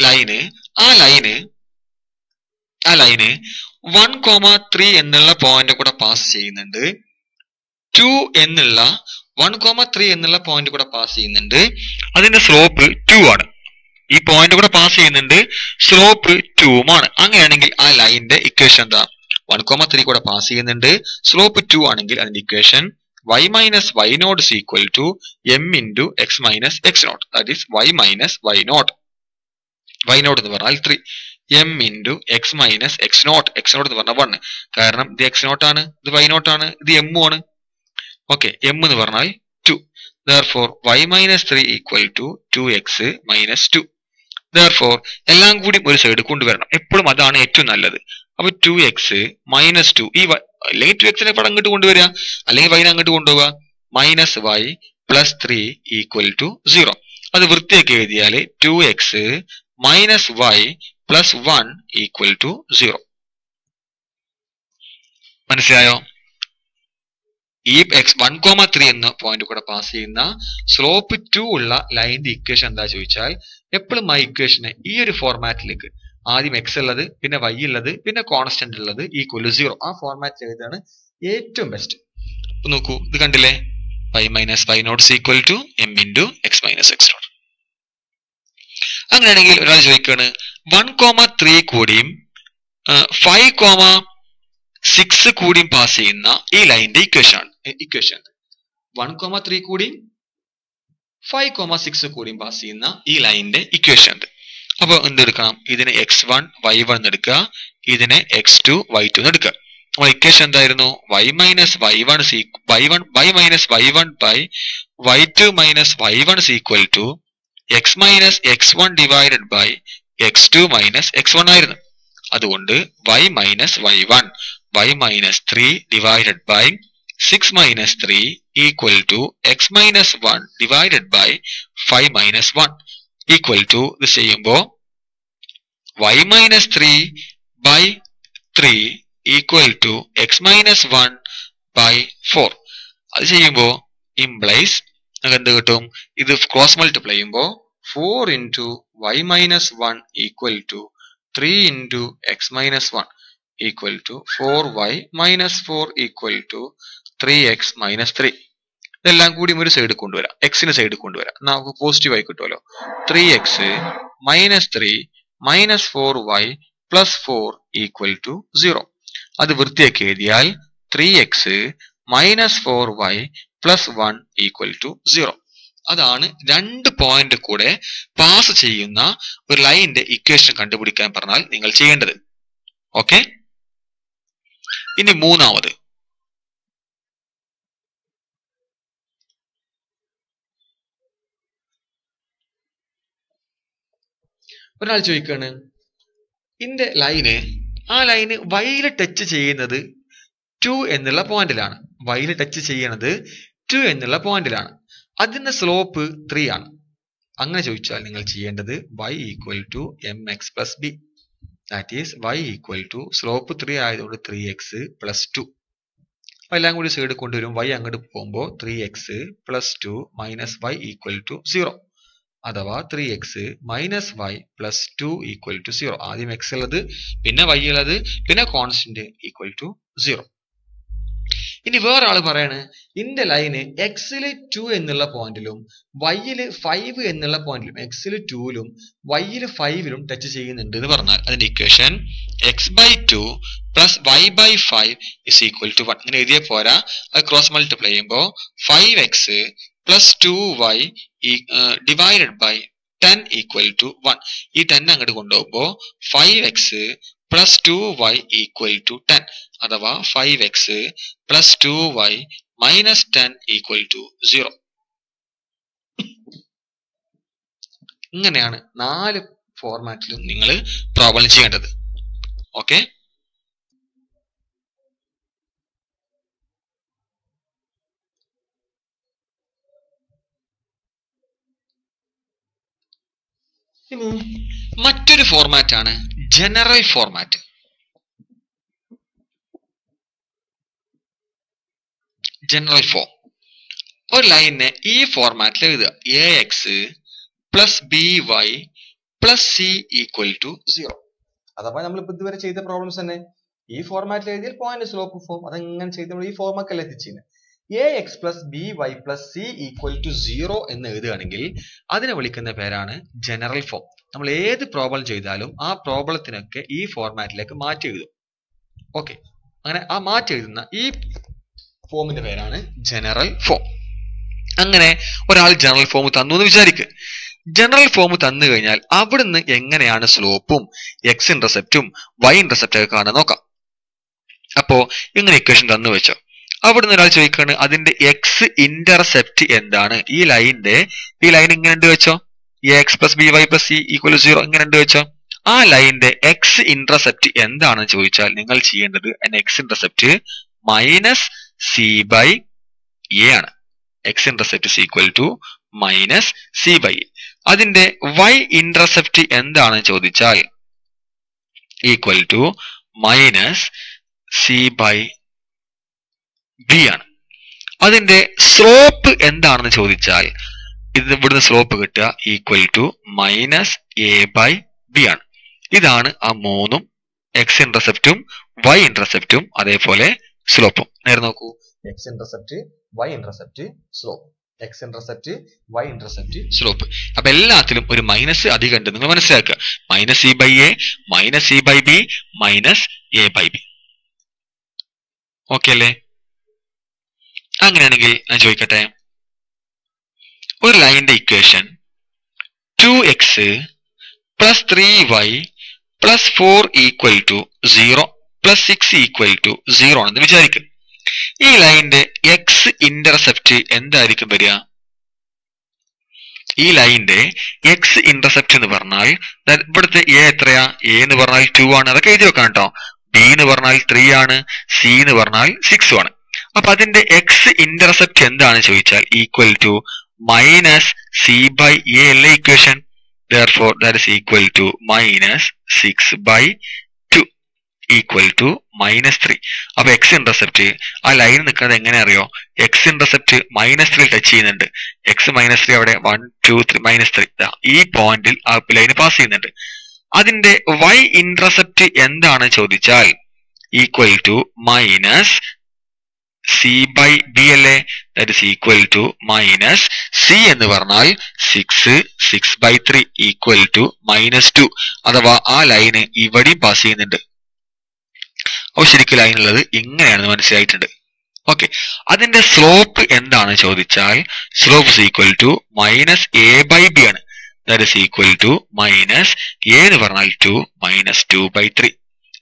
Speaker 1: ലൈന്, ആ ലൈന് 1,3 എന്നുള്ള പോയിന്റ് കൂടെ പാസ് ചെയ്യുന്നുണ്ട്. 2 എന്നുള്ള 1,3 എന്നുള്ള പോയിന്റ് കൂടെ പാസ് ചെയ്യുന്നുണ്ട്. അതിന്റെ സ്ലോപ്പ് 2 ആണ്. ഈ പോയിന്റ് കൂടെ പാസ് ചെയ്യുന്നുണ്ട്, സ്ലോപ്പ് 2 ആണ്. അങ്ങനെയാണെങ്കിൽ ആ ലൈനിന്റെ ഇക്വേഷൻ എന്താ? 1,3 കൂടെ പാസ് ചെയ്യുന്നുണ്ട്, സ്ലോപ്പ് 2 ആണെങ്കിൽ അതിന്റെ equation y minus y0 is equal to m into x minus x0. That is y minus y0. y0 എന്ന് പറഞ്ഞാൽ 3, m into x minus x0. x0 എന്ന് പറഞ്ഞാൽ 1. കാരണം ഇത് x0 ആണ്, ഇത് y0 ആണ്, ഇത് m ആണ്. ഓക്കെ, m എന്ന് പറഞ്ഞാൽ 2. Therefore y minus 3 equal to 2x minus 2. Therefore എല്ലാം കൂടി ഒരു സൈഡ് കൊണ്ടുവരണം. എപ്പോഴും അതാണ് ഏറ്റവും നല്ലത്. അപ്പൊ 2x minus 2, ഈ അല്ലെങ്കിൽ 2x പടം അങ്ങോട്ട് കൊണ്ടുവരിക, അല്ലെങ്കിൽ y അങ്ങോട്ട് കൊണ്ടുപോവുക. Minus y plus 3 equal to 0. അത് വൃത്തിയാക്കി എഴുതിയാൽ 2x minus y plus 1 equal to 0. മനസ്സിലായോ? ഈ x 1,3 എന്ന പോയിന്റ് കൂടെ പാസ് ചെയ്യുന്ന സ്ലോപ്പ് 2 ഉള്ള ലൈനിന്റെ ഇക്വേഷൻ എന്താ ചോദിച്ചാൽ, എപ്പോഴും ആ ഇക്വേഷനെ ഈ ഒരു ഫോർമാറ്റിലേക്ക് ആദ്യം x ഉള്ളത്, പിന്നെ y ഉള്ളത്, പിന്നെ കോൺസ്റ്റന്റ് ഉള്ളത് ഈക്വൽ ടു 0. ആ ഫോർമാറ്റ് എഴുതാണ് ഏറ്റവും ബെസ്റ്റ്. അപ്പൊ നോക്കൂ, ഇത് കണ്ടില്ലേ? y minus y0 is equal to m into x minus x0. അങ്ങനെയാണെങ്കിൽ ഒരാൾ ചോദിക്കാണ് 1,3 കൂടിയും 5,6 കൂടിയും പാസ് ചെയ്യുന്ന ഈ ലൈനിന്റെ ഇക്വേഷൻ 1,3 കൂടിയും 5,6 കൂടിയും പാസ് ചെയ്യുന്ന ഈ ലൈനിന്റെ ഇക്വേഷൻ. അപ്പൊ എന്തെടുക്കണം? ഇതിനെ x1 y1 എടുക്കുക, ഇതിനെ x2 y2 എടുക്കുക. അപ്പോൾ ഇക്വേഷൻ എന്തായിരുന്നു? y minus y1 by y2 minus y1 is equal to x minus x1 divided by x2 minus x1 ആയിരുന്നു. അതുകൊണ്ട് y minus y1 y minus 3 divided by 6 minus 3 equal to x minus 1 divided by 5 minus 1 equal to, ഇത് ചെയ്യുമ്പോ y minus 3 by 3 equal to x minus 1 by 4. അത് ചെയ്യുമ്പോ implies നമുക്ക് എന്ത് കിട്ടും? ഇത് ക്രോസ് മൾട്ടിപ്ലൈ ചെയ്യുമ്പോ 4 into y minus 1 equal to 3 into x minus 1 equal to 4y minus 4 equal to 3x minus 3. ഇതെല്ലാം കൂടി ഒരു സൈഡ് കൊണ്ടുവരാം, എക്സിന് സൈഡ് കൊണ്ടുവരാം, നമുക്ക് പോസിറ്റീവ് ആയി കിട്ടുമല്ലോ. 3x minus 3 minus 4y plus 4 equal to 0. അത് വൃത്തിയാക്കി എഴുതിയാൽ 3x minus 4y plus 1 equal to 0. അതാണ് 2 പോയിന്റ് കൂടെ പാസ് ചെയ്യുന്ന ഒരു ലൈനിന്റെ ഇക്വേഷൻ കണ്ടുപിടിക്കാൻ പറഞ്ഞാൽ നിങ്ങൾ ചെയ്യേണ്ടത്. ഓക്കെ, ഇനി മൂന്നാമത്, ഒരാൾ ചോദിക്കാണ് ഇതിന്റെ ലൈന്, ആ ലൈന് വൈയിൽ ടച്ച് ചെയ്യുന്നത് 2 എന്നുള്ള പോയിന്റിലാണ്. വൈയിൽ ടച്ച് ചെയ്യണത് 2 എന്നുള്ള പോയിന്റിലാണ്. അതിന്റെ സ്ലോപ്പ് 3 ആണ്. അങ്ങനെ ചോദിച്ചാൽ നിങ്ങൾ ചെയ്യേണ്ടത് y equal to mx plus b. That is y equal to slope 3 ആയതുകൊണ്ട് 3x പ്ലസ് 2. അപ്പൊ എല്ലാം കൂടി സൈഡ് കൊണ്ടുവരും. y അങ്ങോട്ട് പോകുമ്പോൾ 3x plus 2 minus y equal to 0. അഥവാ 3x minus y plus 2 equal to 0. ആദ്യം x ഉള്ളത്, പിന്നെ y ഉള്ളത്, പിന്നെ കോൺസ്റ്റന്റ് equal to 0. ഇനി വേറെ ആള് പറയാണ് ഇന്റെ ലൈന് എക്സില് 2 എന്നുള്ള പോയിന്റിലും വൈയില് 5 എന്നുള്ള പോയിന്റിലും, എക്സില് 2ലും വൈയില് 5ലും ടച്ച് ചെയ്യുന്നുണ്ട് എന്ന് പറഞ്ഞാൽ അതിന്റെ equation x/2 plus y/5 is equal to 1. ഇങ്ങനെ എഴുതിയ പോരാ, അത് ക്രോസ് മൾട്ടിപ്ലൈ ചെയ്യുമ്പോൾ 5x plus 2y divided by 10 equal to 1. ഈ 10 അങ്ങോട്ട് കൊണ്ടുപോകുമ്പോൾ 5x plus 2y equal to 10. അഥവാ 5x plus 2y minus 10 equal to 0. ഇങ്ങനെയാണ് 4 ഫോർമാറ്റിലും നിങ്ങൾ പ്രോബ്ലം ചെയ്യേണ്ടത്. ഓക്കെ, ഇനി മറ്റൊരു ഫോർമാറ്റ് ആണ് ജനറൽ ഫോർമാറ്റ്. ജനറൽ ഫോം ഒരു ലൈനിനെ ഈ ഫോർമാറ്റിൽ എഴുതുക. ax plus by plus c equal to 0. അഥവാ നമ്മളിപ്പോ ഇതുവരെ ചെയ്ത പ്രോബ്ലംസ് തന്നെ ഈ ഫോർമാറ്റിൽ എഴുതിയാൽ പോയിന്റ് സ്ലോപ്പ് ഫോം, അതെങ്ങനെ ചെയ്ത് നമ്മൾ ഈ ഫോമൊക്കെ എത്തിച്ചിരുന്നത്. ax plus by plus c equal to 0 എന്ന് എഴുതുകയാണെങ്കിൽ അതിനെ വിളിക്കുന്ന പേരാണ് ജനറൽ ഫോം. നമ്മൾ ഏത് പ്രോബ്ലം ചെയ്താലും ആ പ്രോബ്ലത്തിനൊക്കെ ഈ ഫോർമാറ്റിലേക്ക് മാറ്റി എഴുതും. ഓക്കെ, അങ്ങനെ ആ മാറ്റി എഴുതുന്ന ഈ ഫോമിന്റെ പേരാണ് ജനറൽ ഫോം. അങ്ങനെ ഒരാൾ ജനറൽ ഫോം തന്നു എന്ന് വിചാരിക്കുക. ജനറൽ ഫോം തന്നു കഴിഞ്ഞാൽ അവിടുന്ന് എങ്ങനെയാണ് സ്ലോപ്പും എക്സ് ഇന്റർസെപ്റ്റും വൈ ഇന്റർസെപ്റ്റും ഒക്കെ കാണാൻ നോക്കാം. അപ്പോ ഇങ്ങനെ ഇക്വേഷൻ തന്നു വെച്ചോ. അവിടുന്ന് ഒരാൾ ചോദിക്കുകയാണ് അതിന്റെ എക്സ് ഇന്റർസെപ്റ്റ് എന്താണ്. ഈ ലൈൻ ഇങ്ങനെ ഉണ്ട് വെച്ചോ, X plus B Y plus C equal 0 ഇങ്ങനെ ഉണ്ട് വെച്ചോ. ആ ലൈനിന്റെ എക്സ് ഇന്റർസെപ്റ്റ് എന്താണെന്ന് ചോദിച്ചാൽ നിങ്ങൾ ചെയ്യേണ്ടത് x intercept minus C by a ആണ്. X intercept is equal to minus C by a. അതിന്റെ വൈ ഇന്റർസെപ്റ്റ് എന്താണെന്ന് ചോദിച്ചാൽ equal to minus C by B ആണ്. അതിന്റെ സ്ലോപ്പ് എന്താണെന്ന് ചോദിച്ചാൽ ഇത് ഇവിടുന്ന് സ്ലോപ്പ് കിട്ടുക equal to minus A by B ആണ്. ഇതാണ് ആ മൂന്നും, എക്സ് ഇന്റർസെപ്റ്റും വൈ ഇന്റർസെപ്റ്റും അതേപോലെ സ്ലോപ്പും. നേരെ നോക്കൂ, X intercept Y intercept slope, X intercept Y intercept slope. അപ്പൊ എല്ലാത്തിലും ഒരു മൈനസ് അധികം ഉണ്ട് നിങ്ങൾ മനസ്സിലാക്കുക. Minus C by A minus C by B minus A by B. Okay അല്ലേ? അങ്ങനെയാണെങ്കിൽ ഞാൻ ചോദിക്കട്ടെ, ഒരു ലൈനിന്റെ equation 2x plus 3y plus 4 equal to 0 plus 6 equal to 0 ആണെന്ന് വിചാരിക്കും. ഈ ലൈനിന്റെ എക്സ് ഇന്റർസെപ്റ്റ് എന്തായിരിക്കും വരിക? ഈ ലൈനിന്റെ എക്സ് ഇന്റർസെപ്റ്റ് എന്ന് പറഞ്ഞാൽ ഇവിടുത്തെ എ എത്രയാ? എ എന്ന് പറഞ്ഞാൽ 2 ആണ്, അതൊക്കെ എഴുതി വെക്കാം കേട്ടോ. ബി എന്ന് പറഞ്ഞാൽ 3 ആണ്, സി എന്ന് പറഞ്ഞാൽ 6 ആണ്. അപ്പൊ അതിന്റെ എക്സ് ഇന്റർസെപ്റ്റ് എന്താണ് ചോദിച്ചാൽ equal to minus C by A അല്ലേ equation. therefore that is equal to minus 6 by 2 equal to minus 3. അപ്പൊ എക്സ് ഇന്റർസെപ്റ്റ് ആ ലൈൻ നിൽക്കുന്നത് എങ്ങനെ അറിയോ? എക്സ് ഇന്റർസെപ്റ്റ് -3 ടച്ച് ചെയ്യുന്നുണ്ട്. എക്സ് -3 അവിടെ 1 2 3 -3 ഈ പോയിന്റിൽ ആ ലൈൻ പാസ് ചെയ്യുന്നുണ്ട്. അതിന്റെ വൈ ഇന്റർസെപ്റ്റ് എന്താണ് ചോദിച്ചാൽ equal to minus C by b അല്ലേ. That is equal to minus c എന്ന് പറഞ്ഞാൽ 6 ബൈ 3 ഈക്വൽ ടു -2. അഥവാ ആ ലൈന് ഇവിടെയും പാസ് ചെയ്യുന്നുണ്ട്. അപ്പൊ ശരിക്കും ലൈൻ ഉള്ളത് ഇങ്ങനെയാണെന്ന് മനസ്സിലായിട്ടുണ്ട്. ഓക്കെ, അതിന്റെ സ്ലോപ്പ് എന്താണ് ചോദിച്ചാൽ slope is equal to minus A by B ആണ്. That is equal to minus a എന്ന് പറഞ്ഞാൽ 2 -2 ബൈ 3.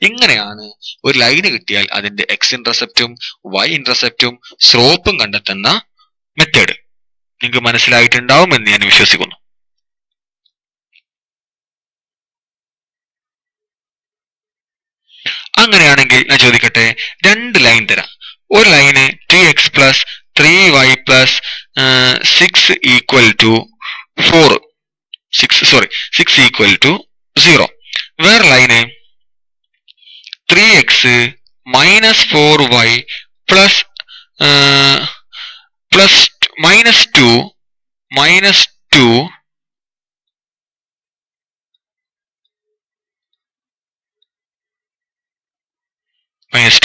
Speaker 1: ഇങ്ങനെയാണ് ഒരു ലൈന് കിട്ടിയാൽ അതിന്റെ എക്സ് ഇന്റർസെപ്റ്റും വൈ ഇന്റർസെപ്റ്റും സ്ലോപ്പും കണ്ടെത്തുന്ന മെത്തേഡ്. നിങ്ങൾക്ക് മനസ്സിലായിട്ടുണ്ടാവും എന്ന് ഞാൻ വിശ്വസിക്കുന്നു. അങ്ങനെയാണെങ്കിൽ ഞാൻ ചോദിക്കട്ടെ, രണ്ട് ലൈൻ തരാം. ഒരു ലൈന് 2x plus 3y plus 6 equal to 6 equal to 0. വേറെ ലൈന് 3x minus 4y plus plus minus two minus two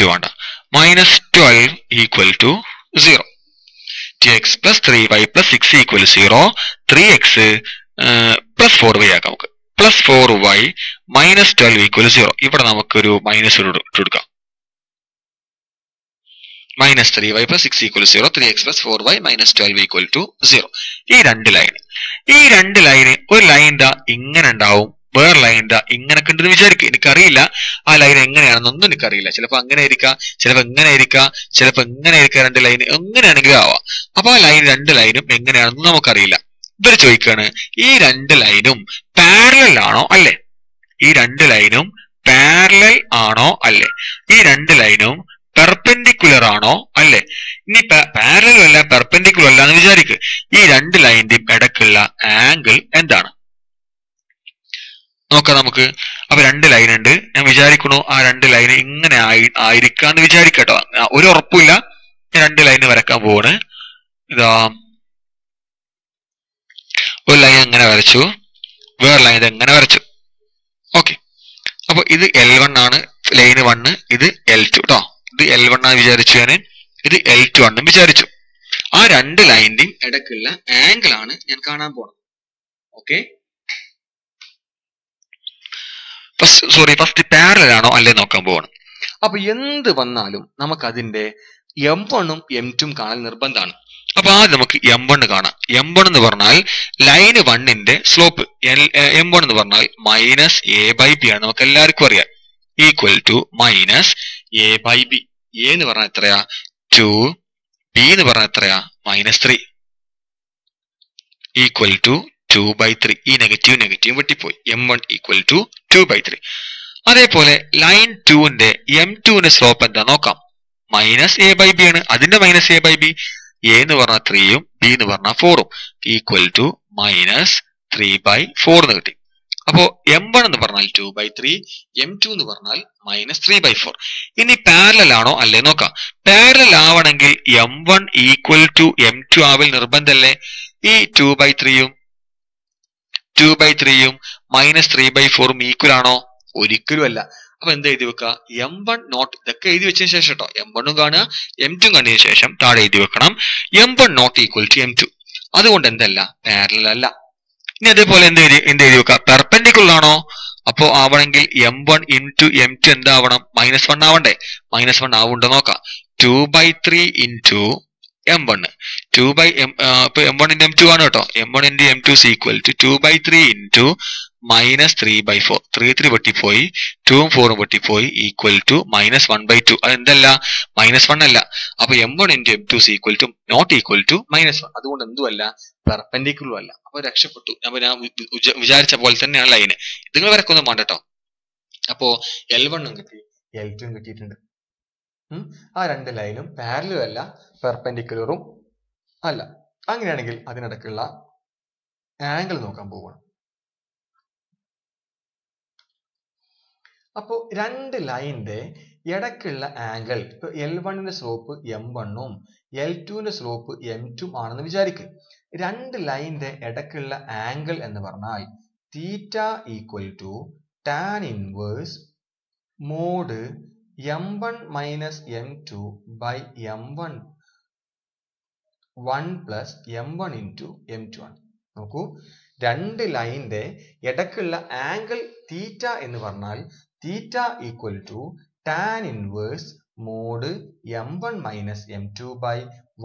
Speaker 1: വേണ്ട minus 12 equal to 0. 2x plus 3y plus 6 equal to 0. 3x plus 4y ആക്കാം നമുക്ക്. plus 4y minus 12 equal to 0. ഇവിടെ നമുക്കൊരു minus ഇട്ടെടുക്കാം. minus 3y plus 6 equal to 0. 3x plus 4y minus 12 equal to 0. ഈ രണ്ട് line ഒരു line ദാ ഇങ്ങനെ ഉണ്ടാവും, വേറെ ലൈൻ ദാ ഇങ്ങനൊക്കെ ഉണ്ടെന്ന് വിചാരിക്കും. എനിക്കറിയില്ല ആ ലൈൻ എങ്ങനെയാണെന്നൊന്നും എനിക്കറിയില്ല. ചിലപ്പോൾ അങ്ങനെ ആയിരിക്കാം, ചിലപ്പോൾ എങ്ങനെ ആയിരിക്കാം, ചിലപ്പോൾ എങ്ങനെ ആയിരിക്കാം. രണ്ട് ലൈൻ എങ്ങനെയാണെങ്കിലും ആവാം. അപ്പൊ ആ രണ്ട് ലൈനും എങ്ങനെയാണെന്ന് നമുക്കറിയില്ല. ഇവർ ചോദിക്കാണ് ഈ രണ്ട് ലൈനും പാരലൽ ആണോ അല്ലേ? ഈ രണ്ട് ലൈനും പാരലൽ ആണോ അല്ലേ? ഈ രണ്ട് ലൈനും പെർപെൻഡിക്കുലർ ആണോ അല്ലേ? ഇനി പാരലൽ അല്ല പെർപെൻഡിക്കുലർ അല്ല എന്ന് വിചാരിക്കുക. ഈ രണ്ട് ലൈനിന്റെയും ഇടയ്ക്കുള്ള ആംഗിൾ എന്താണ് നോക്കാം നമുക്ക്. അപ്പൊ രണ്ട് ലൈൻ ഉണ്ട്, ഞാൻ വിചാരിക്കണു ആ രണ്ട് ലൈൻ ഇങ്ങനെ ആയിരിക്കാന്ന് വിചാരിക്കട്ടോ. ഒരു ഉറപ്പില്ല. രണ്ട് ലൈന് വരക്കാൻ പോവാണ്. ഇതാ ഒരു ലൈൻ എങ്ങനെ വരച്ചു, വേറെ ലൈൻ എങ്ങനെ വരച്ചു. ഓക്കെ, അപ്പൊ ഇത് L1 ആണ് ലൈന് 1, ഇത് L2 കേട്ടോ. ഇത് L1 ആണ് വിചാരിച്ചു ഞാന്, ഇത് L2 ആണെന്ന് വിചാരിച്ചു. ആ രണ്ട് ലൈനിന്റെയും ഇടയ്ക്കുള്ള ആംഗിൾ ആണ് ഞാൻ കാണാൻ പോണത്. ഓക്കെ, ഫസ്റ്റ് പാരലൽ ആണോ അല്ലേ നോക്കാൻ പോവാണ്. അപ്പൊ എന്ത് വന്നാലും നമുക്ക് അതിന്റെ M1 ഉം M2 ഉം കാണാൻ നിർബന്ധമാണ്. അപ്പൊ ആദ്യം നമുക്ക് M1 കാണാം. M1 എന്ന് പറഞ്ഞാൽ ലൈന് 1ന്റെ സ്ലോപ്പ്. M1 എന്ന് പറഞ്ഞാൽ മൈനസ് എ ബൈ ബി ആണ്, നമുക്ക് എല്ലാവർക്കും അറിയാം. Equal to minus A by B. A എന്ന് പറഞ്ഞാൽ എത്രയാ 2, ബി എന്ന് പറഞ്ഞാൽ എത്രയാ -3, ഈക്വൽ ടു 2/3. ഈ നെഗറ്റീവ് വെട്ടിപ്പോയി. M1 equal to 2/3. അതേപോലെ ലൈൻ 2ന്റെ M2ന്റെ സ്ലോപ്പ് എന്താ നോക്കാം. മൈനസ് എ ബൈ ബി ആണ്, അതിന്റെ minus A by B. A എന്ന് പറഞ്ഞാൽ 3ഉം ബി എന്ന് പറഞ്ഞാൽ 4ഉം ഈക്വൽ ടു -3/4 എന്ന് കിട്ടി. അപ്പോ M1 എന്ന് പറഞ്ഞാൽ 2/3, M2 എന്ന് പറഞ്ഞാൽ -3/4. ഇനി പാരലൽ ആണോ അല്ലേ നോക്കാം. പാരലൽ ആവണമെങ്കിൽ M1 ഈക്വൽ ടു M2 ആവൽ നിർബന്ധമല്ലേ? ഈ 2/3യും -3/4ഉം ഈക്വൽ ആണോ? ഒരിക്കലും അല്ല. അപ്പൊ എന്താ എഴുതി വെക്കുക? M1 നോട്ട്, ഇതൊക്കെ എഴുതി വെച്ചതിന് ശേഷം കേട്ടോ, M1 കാണുക, M2 കണ്ടതിന് ശേഷം താഴെ എഴുതി വെക്കണം M1 not equal to M2. അതുകൊണ്ട് എന്തല്ല, പാരലൽ അല്ല. ഇനി അതേപോലെ എന്ത് എഴുതി വെക്കുക? പെർപെൻഡിക്കുലർ ആണോ? അപ്പോ ആവണമെങ്കിൽ M1 ഇൻറ്റു M2 എന്താവണം? -1 ആവണ്ടേ? -1 ആവുണ്ടോ നോക്കാം. 2/3 ഇൻറ്റു M1, ഇപ്പൊ M1 ഇൻറ്റു M2 ആണ് കേട്ടോ. M1 into M2 is equal to 2/3 into -3/4. 3 വെട്ടിപ്പോയി, 2ഉം 4ഉം വെട്ടിപ്പോയി, ഈക്വൽ ടു -1/2. അതെന്തല്ല, -1 അല്ല. അപ്പൊ M1 into M2 is equal to not equal to -1. അതുകൊണ്ട് എന്തുമല്ല, പെർപെൻഡിക്കുലർ അല്ല. അപ്പൊ രക്ഷപ്പെട്ടു. അപ്പൊ ഞാൻ വിചാരിച്ച പോലെ തന്നെയാണ് ലൈന്. നിങ്ങൾ വരക്കൊന്നും വേണ്ട കേട്ടോ. അപ്പോ L1 കിട്ടി, L2 കിട്ടിയിട്ടുണ്ട്. ആ രണ്ട് ലൈനും പാരലലും അല്ല, പെർപെൻഡിക്കുലറും അല്ല. അങ്ങനെയാണെങ്കിൽ അതിനിടയ്ക്കുള്ള ആംഗിൾ നോക്കാൻ പോവുകയാണ്. അപ്പോ രണ്ട് ലൈനിന്റെ ഇടയ്ക്കുള്ള ആംഗിൾ, ഇപ്പൊ L1ന്റെ സ്ലോപ്പ് M1ഉം L2ന്റെ സ്ലോപ്പ് M2 ആണെന്ന് വിചാരിക്കുക. രണ്ട് ലൈനിന്റെ ഇടയ്ക്കുള്ള ആംഗിൾ എന്ന് പറഞ്ഞാൽ theta equal to tan inverse mod M1 minus M2 by M1 1 plus M1 into M2 ആണ്. നോക്കൂ, രണ്ട് ലൈനിന്റെ ഇടയ്ക്കുള്ള ആംഗിൾ തീറ്റ എന്ന് പറഞ്ഞാൽ theta equal to tan inverse mod M1 minus M2 by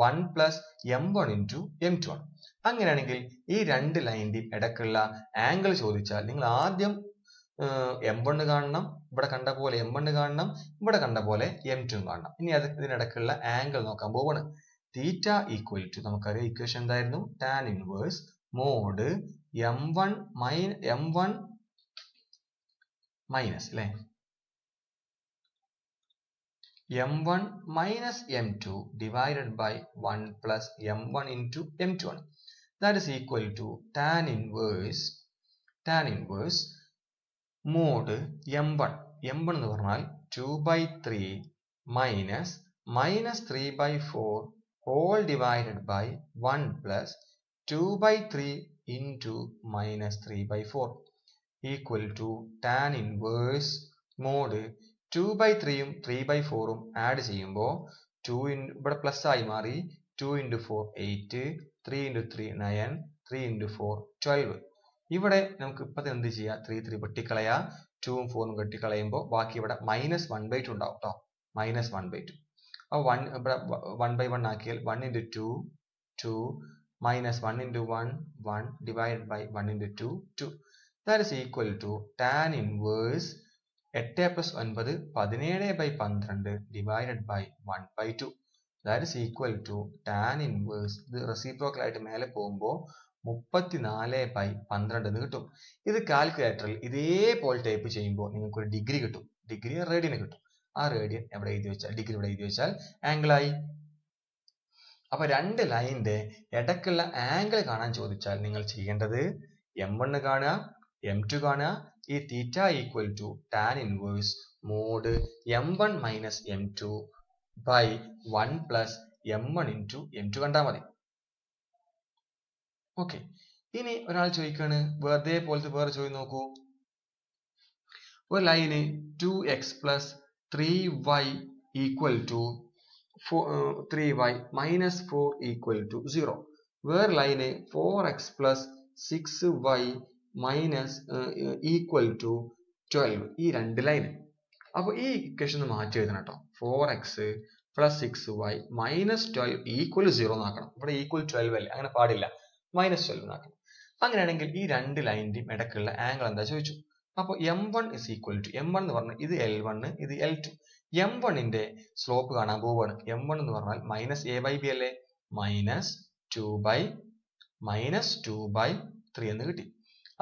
Speaker 1: 1 plus M1 into M2 ആണ്. അങ്ങനെയാണെങ്കിൽ ഈ രണ്ട് ലൈനിന്റെയും ഇടയ്ക്കുള്ള ആംഗിൾ ചോദിച്ചാൽ നിങ്ങൾ ആദ്യം M1 കാണണം, ഇവിടെ കണ്ട പോലെ M1 കാണണം, ഇവിടെ കണ്ട പോലെ M2 കാണണം. ഇനി ഇതിനിടയ്ക്കുള്ള ആംഗിൾ നോക്കാൻ പോവാണ്. തീറ്റ ഈക്വൽ ടു, നമുക്കറിയാം ഇക്വേഷൻ എന്തായിരുന്നു, tan inverse mod M1 minus അല്ലെ M1 minus M2 divided by 1 plus M1 into M2 ആണ്. That is equal to tan inverse mod M1 എന്ന് പറഞ്ഞാൽ 2/3 minus
Speaker 2: minus 3 by 4 whole divided by 1 plus 2 by 3 into minus 3 by 4 equal to tan inverse mod 2 by 3യും 3 by 4ഉം add ചെയ്യുമ്പോൾ 2 ഇവിടെ plus ആയി മാറി 2 into 4 8 3 into 3 9 3 into 4 12 ഇവിടെ നമുക്ക് ഇപ്പത്തെ എന്ത് ചെയ്യാം 3 3 വെട്ടിക്കളയാ 2ഉം 4ഉം വെട്ടിക്കളയുമ്പോൾ ബാക്കി ഇവിടെ minus 1 by 2 ഉണ്ടാവും ട്ടോ minus 1 by 2 അപ്പോൾ 1 ഇവിടെ 1 by 1 ആക്കിയാൽ 1 into 2 2 minus 1 into 1 1 divided by 1 into 2 2 that is equal to tan inverse 8 plus 9 17 by 12 divided by 1 by 2 that is equal to tan inverse ഇത് റെസിപ്രോക്കൽ ആയിട്ട് മേലെ പോകുമ്പോൾ 34 by 12 എന്ന് കിട്ടും. ഇത് കാൽക്കുലേറ്ററിൽ ഇതേപോലെ ടൈപ്പ് ചെയ്യുമ്പോൾ നിങ്ങൾക്ക് ഒരു ഡിഗ്രി കിട്ടും. ഡിഗ്രി റേഡിയന് കിട്ടും. ആ റേഡിയൻ എവിടെ എഴുതി വെച്ചാൽ ഡിഗ്രി ഇവിടെ എഴുതി വെച്ചാൽ ആംഗിൾ ആയി. അപ്പൊ രണ്ട് ലൈനിന്റെ ഇടയ്ക്കുള്ള ആംഗിൾ കാണാൻ ചോദിച്ചാൽ നിങ്ങൾ ചെയ്യേണ്ടത് m1 കാണുക m2 കാണുക ഈ theta equal to tan inverse mod m1 minus m2 by 1 plus m1 into m2 കണ്ടാൽ മതി. ഓക്കെ, ഇനി ഒരാൾ ചോദിക്കാണ് വെറുതെ പോലത്തെ വേറെ ചോദ്യം നോക്കൂ. ഒരു ലൈന് 2x plus 3y equal to 3y minus 4 equal to 0. വേറെ ലൈന് 4x plus 6y minus equal to 12. ഈ രണ്ട് ലൈന്. അപ്പൊ ഈ ഇക്വേഷൻ ഒന്ന് മാറ്റി എഴുതണം കേട്ടോ. 4x plus 6y minus 12 equal 0 എന്നാക്കണം. ഇവിടെ ഈക്വൽ 12 അല്ലേ, അങ്ങനെ പാടില്ല, മൈനസ് 12 എന്നാക്കണം. അങ്ങനെയാണെങ്കിൽ ഈ രണ്ട് ലൈനിന്റെയും ഇടയ്ക്കുള്ള ആംഗിൾ എന്താ ചോദിച്ചു. അപ്പോൾ m1 is equal to m1 എന്ന് പറഞ്ഞാൽ ഇത് L1 ഇത് L2. m1ന്റെ സ്ലോപ്പ് കാണാൻ പോവുകയാണ്. m1 എന്ന് പറഞ്ഞാൽ മൈനസ് a by b അല്ലേ, മൈനസ് 2 by 3 എന്ന് കിട്ടി.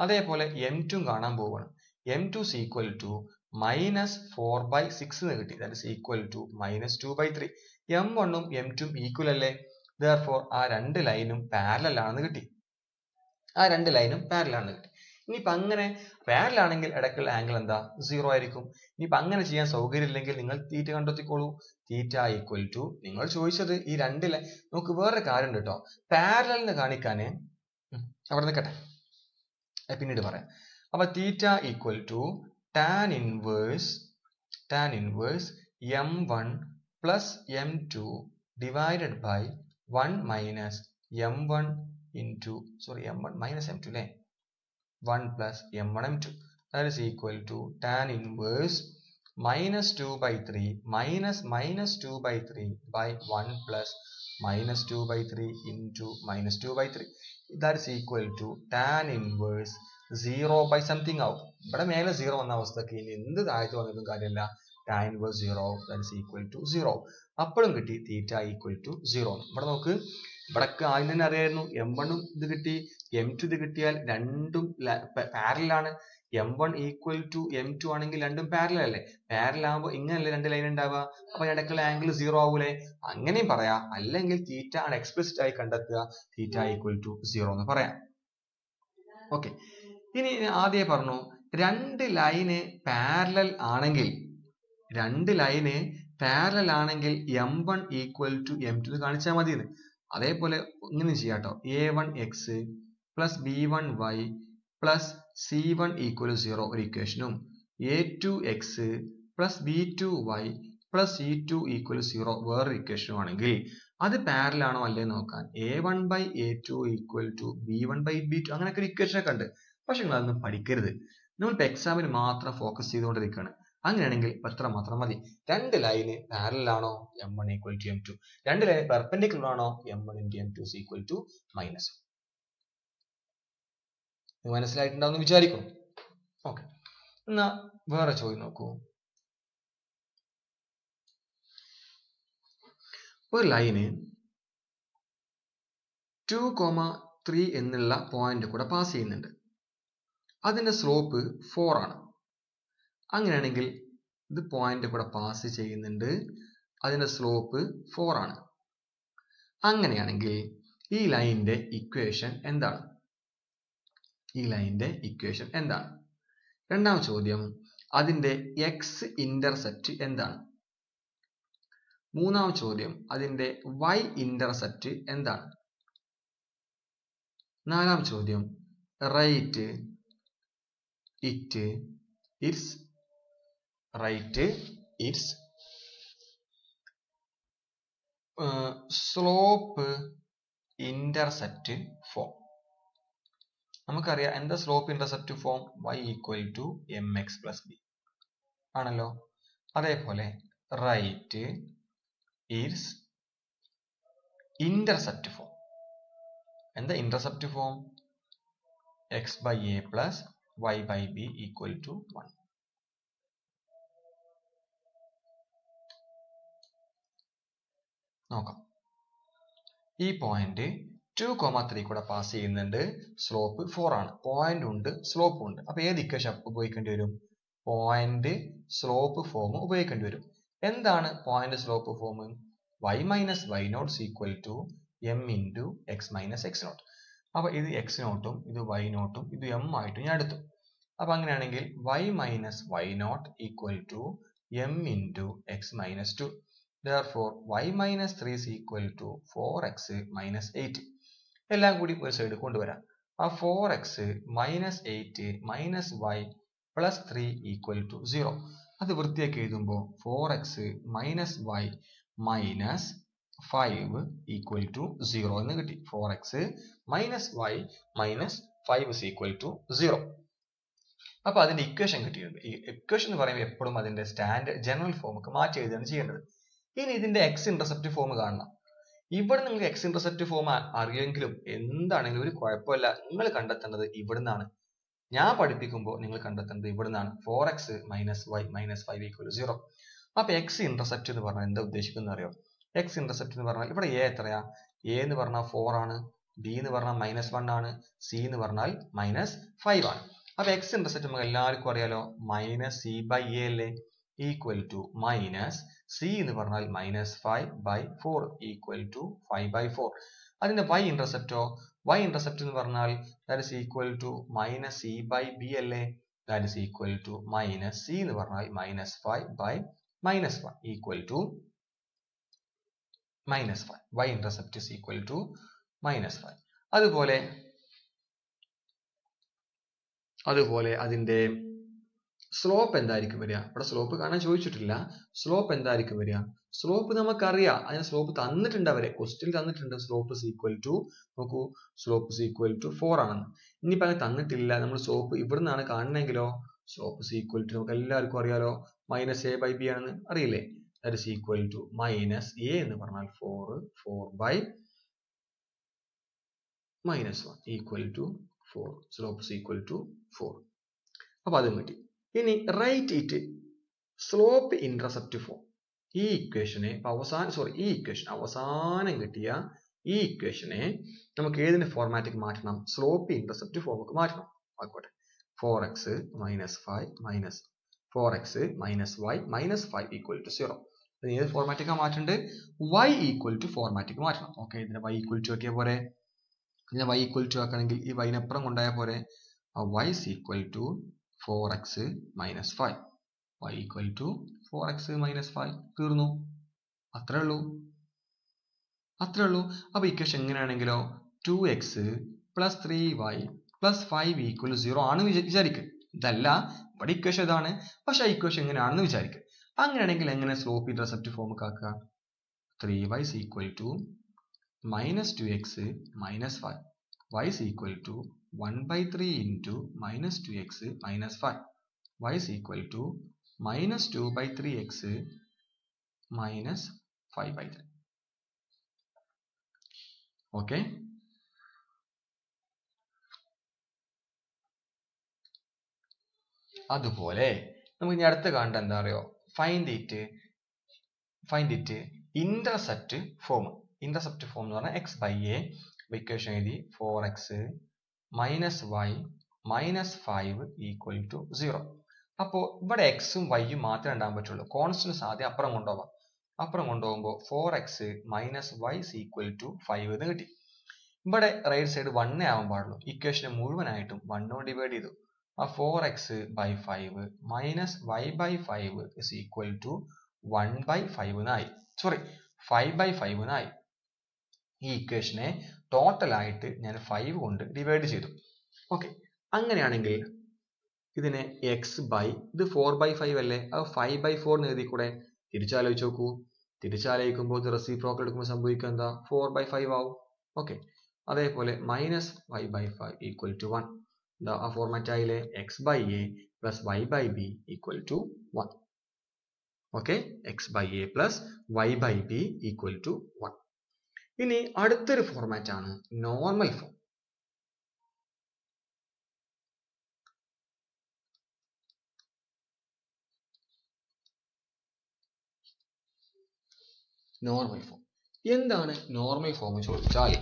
Speaker 2: അതേപോലെ m2 കാണാൻ പോവുകയാണ്. m2 is equal to minus 4 by 6 എന്ന് കിട്ടി. That is equal to minus 2 by 3. m1ഉം m2ഉം ഈക്വൽ അല്ലേ, therefore ആ രണ്ട് ലൈനും പാരലൽ ആണെന്ന് കിട്ടി. ആ രണ്ട് ലൈനും പാരലൽ ആണെന്ന് കിട്ടി. ഇനിയിപ്പോൾ അങ്ങനെ പാരലൽ ആണെങ്കിൽ ഇടയ്ക്കുള്ള ആംഗിൾ എന്താ, 0 ആയിരിക്കും. ഇനിയിപ്പോൾ അങ്ങനെ ചെയ്യാൻ സൗകര്യം ഇല്ലെങ്കിൽ നിങ്ങൾ തീറ്റ കണ്ടെത്തിക്കോളൂ. തീറ്റ ഈക്വൽ ടു നിങ്ങൾ ചോദിച്ചത് ഈ രണ്ട് ലൈൻ. നമുക്ക് വേറൊരു കാര്യം ഉണ്ട് കേട്ടോ, പാരലൽ എന്ന് കാണിക്കാൻ അവിടെ നിൽക്കട്ടെ, പിന്നീട് പറയാം. അപ്പൊ theta equal to tan inverse m1 plus m2 divided by 1 minus m1 into m1 minus m2 അല്ലേ, 1 plus m1 m2 that is equal to tan inverse minus 2 by 3 minus 2 by 3 by 1 plus minus 2 by 3 into minus 2 by 3 that is equal to tan inverse 0 by something ആവും. ഇവിടെ മേലെ 0 വന്ന അവസ്ഥക്ക് ഇനി എന്ത് താഴത്ത് വന്നിട്ടും കാര്യമില്ല, tan inverse 0 that is equal to 0. അപ്പോഴും കിട്ടി തീറ്റ ഈക്വൽ ടു 0. ഇവിടെ നോക്ക്, ഇവിടൊക്കെ ആദ്യം തന്നെ അറിയായിരുന്നു m1ഉം ഇത് കിട്ടി m2 ഇത് കിട്ടിയാൽ രണ്ടും പാരലൽ ആണ്. m1 ഈക്വൽ ടു m2 ആണെങ്കിൽ രണ്ടും പാരലൽ അല്ലേ, പാരലൽ ആകുമ്പോൾ ഇങ്ങനല്ലേ രണ്ട് ലൈൻ ഉണ്ടാവുക. അപ്പൊ ഇടയ്ക്കുള്ള ആംഗിൾ 0 ആവൂലേ, അങ്ങനെയും പറയാം. അല്ലെങ്കിൽ തീറ്റ ആണ് എക്സ്പ്ലിസിറ്റ് ആയി കണ്ടെത്തുക, തീറ്റ ഈക്വൽ ടു 0 എന്ന് പറയാം. ഓക്കെ, ഇനി ആദ്യം പറഞ്ഞു രണ്ട് ലൈന് പാരലൽ ആണെങ്കിൽ m1 ഈക്വൽ ടു m2 കാണിച്ചാൽ മതി. അതേപോലെ ഇങ്ങനെ ചെയ്യാട്ടോ, a1x plus b1y plus c1 equal 0 ഒരു ഇക്വേഷനും a2x plus b2y plus c2 equal 0 വേറൊരു ഇക്വേഷനും ആണെങ്കിൽ അത് പാരലൽ ആണോ അല്ലേ നോക്കാൻ a1 by a2 equal to b1 by b2 അങ്ങനെയൊക്കെ ഒരു ഇക്വേഷൻ ഒക്കെ ഉണ്ട്. പക്ഷെ നിങ്ങൾ അതൊന്നും പഠിക്കരുത്, നമ്മളിപ്പോൾ എക്സാമിന് മാത്രം ഫോക്കസ് ചെയ്തുകൊണ്ടിരിക്കുകയാണ്. അങ്ങനെയാണെങ്കിൽ എത്ര മാത്രം മതി, രണ്ട് ലൈന് പാരലൽ ആണോ m1 ഈക്വൽ ടു m2, രണ്ട് ലൈന് പെർപെൻഡിക്കുലർ ആണോ m1 into m2 is equal to minus. മനസ്സിലായിട്ടുണ്ടാവും വിചാരിക്കുന്നു. ഓക്കെ, എന്നാ വേറെ ചോദ്യം നോക്കൂ. ഒരു ലൈന് 2,3 എന്നുള്ള പോയിന്റ് കൂടെ പാസ് ചെയ്യുന്നുണ്ട്. അതിന്റെ സ്ലോപ്പ് 4 ആണ്. അങ്ങനെയാണെങ്കിൽ ഇത് പോയിന്റ് കൂടെ പാസ് ചെയ്യുന്നുണ്ട്, അതിന്റെ സ്ലോപ്പ് 4 ആണ്. അങ്ങനെയാണെങ്കിൽ ഈ ലൈനിന്റെ ഇക്വേഷൻ എന്താണ്? രണ്ടാം ചോദ്യം, അതിന്റെ x ഇന്റർസെപ്റ്റ് എന്താണ്? മൂന്നാമത്തെ ചോദ്യം അതിന്റെ y ഇന്റർസെപ്റ്റ് എന്താണ്? നാലാമത്തെ ചോദ്യം write it's slope intercept form. നമുക്കറിയാം എന്താ slope intercept form? y equal to mx plus b ആണല്ലോ. അതേപോലെ റൈറ്റ് ഇറ്റ്സ് ഇന്റർസെപ്റ്റ് ഫോം. എന്താ intercept form? x by a plus y by b equal to 1. നോക്കാം. ഈ പോയിന്റ് 2,3 കൂടെ പാസ് ചെയ്യുന്നുണ്ട്. Slope 4 ആണ്. പോയിന്റ് ഉണ്ട്, സ്ലോപ്പ് ഉണ്ട്. അപ്പൊ ഏത് ഇക്വേഷൻ ഉപയോഗിക്കേണ്ടി വരും? പോയിന്റ് സ്ലോപ്പ് ഫോം ഉപയോഗിക്കേണ്ടി വരും. എന്താണ് point slope form? y minus y nought equal to m into X minus X nought. അപ്പൊ ഇത് എക്സ് നോട്ടും ഇത് y നോട്ടും ഇത് m ആയിട്ടും ഞാൻ എടുത്തു. അപ്പൊ അങ്ങനെയാണെങ്കിൽ y minus y nought equal to m into X minus 2. Therefore y minus 3 is equal to 4x minus 8. എല്ലാം കൂടി ഒരു സൈഡ് കൊണ്ടുവരാം. ആ 4x minus 8 minus y plus 3 equal to 0. അത് വൃത്തിയാക്കി എഴുതുമ്പോൾ 4x minus y minus 5 equal to 0 എന്ന് കിട്ടി. 4x minus y minus 5 is equal to 0. അപ്പൊ അതിന്റെ ഇക്വേഷൻ കിട്ടിയിട്ടുണ്ട്. ഈ ഇക്വേഷൻ എന്ന് പറയുമ്പോൾ എപ്പോഴും അതിന്റെ സ്റ്റാൻഡേർഡ് ജനറൽ ഫോമുക്ക് മാറ്റി എഴുതുകയാണ് ചെയ്യേണ്ടത്. ഇനി ഇതിന്റെ എക്സ് ഇന്റർസെപ്റ്റ് ഫോം കാണണം. ഇവിടെ നിങ്ങൾക്ക് എക്സ് ഇന്റർസെപ്റ്റ് ഫോം അറിയുമെങ്കിലും എന്താണെങ്കിലും ഒരു കുഴപ്പമില്ല. നിങ്ങൾ കണ്ടെത്തേണ്ടത് ഇവിടുന്നാണ്. ഞാൻ പഠിപ്പിക്കുമ്പോൾ നിങ്ങൾ കണ്ടെത്തേണ്ടത് ഇവിടുന്നാണ്. 4x minus y minus 5 equal to 0. അപ്പൊ എക്സ് ഇന്റർസെപ്റ്റ് എന്ന് പറഞ്ഞാൽ എന്താ ഉദ്ദേശിക്കുന്നത് അറിയോ? എക്സ് ഇന്റർസെപ്റ്റ് എന്ന് പറഞ്ഞാൽ ഇവിടെ എ എത്രയാ? എ എന്ന് പറഞ്ഞാൽ 4 ആണ്, ബി എന്ന് പറഞ്ഞാൽ -1 ആണ്, സി എന്ന് പറഞ്ഞാൽ -5 ആണ്. അപ്പൊ എക്സ് ഇന്റർസെപ്റ്റ് നമുക്ക് എല്ലാവർക്കും അറിയാലോ, -c/a അല്ലേ, ഈക്വൽ ടു മൈനസ് സി എന്ന് പറഞ്ഞാൽ -5/4 ഈക്വൽ ടു 5/4. അതിന്റെ y ഇന്റർസെപ്റ്റോ? y ഇന്റർസെപ്റ്റ് എന്ന് പറഞ്ഞാൽ that is equal to -c/b അല്ലേ, that is equal to -c എന്ന് പറഞ്ഞാൽ -5/1 equal to -5. y intercept is equal to -5. അതുപോലെ അതിന്റെ സ്ലോപ്പ് എന്തായിരിക്കും വരിക? ഇവിടെ സ്ലോപ്പ് കാണാൻ ചോദിച്ചിട്ടില്ല. സ്ലോപ്പ് എന്തായിരിക്കും വരിക? സ്ലോപ്പ് നമുക്കറിയാം, അതിന് സ്ലോപ്പ് തന്നിട്ടുണ്ട്, അവരെ ക്വസ്റ്റ്യൻ തന്നിട്ടുണ്ട്. സ്ലോപ്പ് is equal to, നോക്കൂ, സ്ലോപ്പ് is equal to 4 ആണെന്ന്. ഇനിയിപ്പോൾ അത് തന്നിട്ടില്ല, നമ്മൾ സ്ലോപ്പ് ഇവിടുന്നാണ് കാണണമെങ്കിലോ സ്ലോപ്പ് is equal to നമുക്ക് എല്ലാവർക്കും അറിയാലോ -a/b ആണെന്ന് അറിയില്ലേ. that is equal to -a എന്ന് പറഞ്ഞാൽ 4/-1 equal to 4. Slope is equal to 4. അപ്പൊ അതും കിട്ടി. ഇനി write it slope intercept form. ഈ ഇക്വേഷനെ അവസാനം കിട്ടിയ ഈ ഇക്വേഷനെ നമുക്ക് ഏതിന്റെ ഫോർമാറ്റിക്ക് മാറ്റണം? സ്ലോപ്പ് ഇന്റർസെപ്റ്റ് ഫോമിക്ക് മാറ്റണം. ആയിക്കോട്ടെ. 4x minus y minus 5 equal to 0. ഏത് ഫോർമാറ്റിക്കാ മാറ്റേണ്ടത്? y equal to ഫോർമാറ്റിക്ക് മാറ്റണം. ഓക്കെ, ഇതിനെ y equal to ആക്കിയ പോലെ, ഇതിനെ y equal to ആക്കണമെങ്കിൽ ഈ y നപ്പുറം കൊണ്ടായ പോലെ y is equal to 4x minus 5. y equal to 4x minus 5. തീർന്നു. അത്രേ ഉള്ളൂ. അപ്പൊ equation എങ്ങനെയാണെങ്കിലോ 2x plus 3y plus 5 equal to 0 ആണ് വിചാരിക്കുക. ഇതല്ല, ഇവിടെ ഇക്വേഷൻ ഇതാണ്, പക്ഷെ ആ ഇക്വേഷൻ എങ്ങനെയാണെന്ന് വിചാരിക്കുക. അങ്ങനെയാണെങ്കിൽ എങ്ങനെ സ്ലോപ്പ് ഇന്റർസെപ്റ്റ് ഫോം ആക്കുക? 3y is equal to -2x minus 5. y is equal to 1/3 into -2x minus 5. y is equal to -2/3x minus 5/3. Okay, അതുപോലെ നമുക്ക് ഇനി അടുത്ത കാണേണ്ട എന്താ അറിയോ? Find it intercept form. Intercept form എന്ന് പറഞ്ഞാൽ x/a. ഇക്വേഷൻ എഴുതി 4x minus y minus 5 equal to 0. അപ്പോൾ ഇവിടെ എക്സും വൈയും മാത്രമേ ഉണ്ടാകാൻ പറ്റുള്ളൂ. കോൺസ്റ്റൻസ് ആദ്യം അപ്പുറം കൊണ്ടുപോകാം. അപ്പുറം കൊണ്ടുപോകുമ്പോൾ 4x minus y is equal to 5 എന്ന് കിട്ടി. ഇവിടെ റൈറ്റ് സൈഡ് 1 ആവാൻ പാടുള്ളൂ. ഇക്വേഷനെ മുഴുവനായിട്ടും 1 കൊണ്ട് ഡിവൈഡ് ചെയ്തു. ആ 4x/5 minus y/5 is equal to 1/5 എന്നായി. സോറി 5/5 ആയി. ഈ ഇക്വേഷനെ ടോട്ടൽ ആയിട്ട് ഞാൻ 5 കൊണ്ട് ഡിവൈഡ് ചെയ്തു. ഓക്കെ, അങ്ങനെയാണെങ്കിൽ ഇതിനെ ഇത് 4/5 അല്ലേ, അത് 5/4 എന്ന് എഴുതി കൂടെ. തിരിച്ചാലോചിച്ച് നോക്കൂ. തിരിച്ചാലോചിക്കുമ്പോൾ ഇത് റെസിപ്രോക്കൽ എടുക്കുമ്പോൾ സംഭവിക്കുക എന്താ, 4/5 ആവും. ഓക്കെ, അതേപോലെ -5/5 ഈക്വൽ ടു 1. എന്താ ആ ഫോർമാറ്റ് ആയില്ലേ, x/a plus y/b equal to 1. Okay, x/a plus y/b equal to 1. ഇനി അടുത്തൊരു ഫോർമാറ്റ് ആണ് നോർമൽ ഫോം. നോർമൽ ഫോം എന്താണ്? നോർമൽ ഫോം ചോദിച്ചാൽ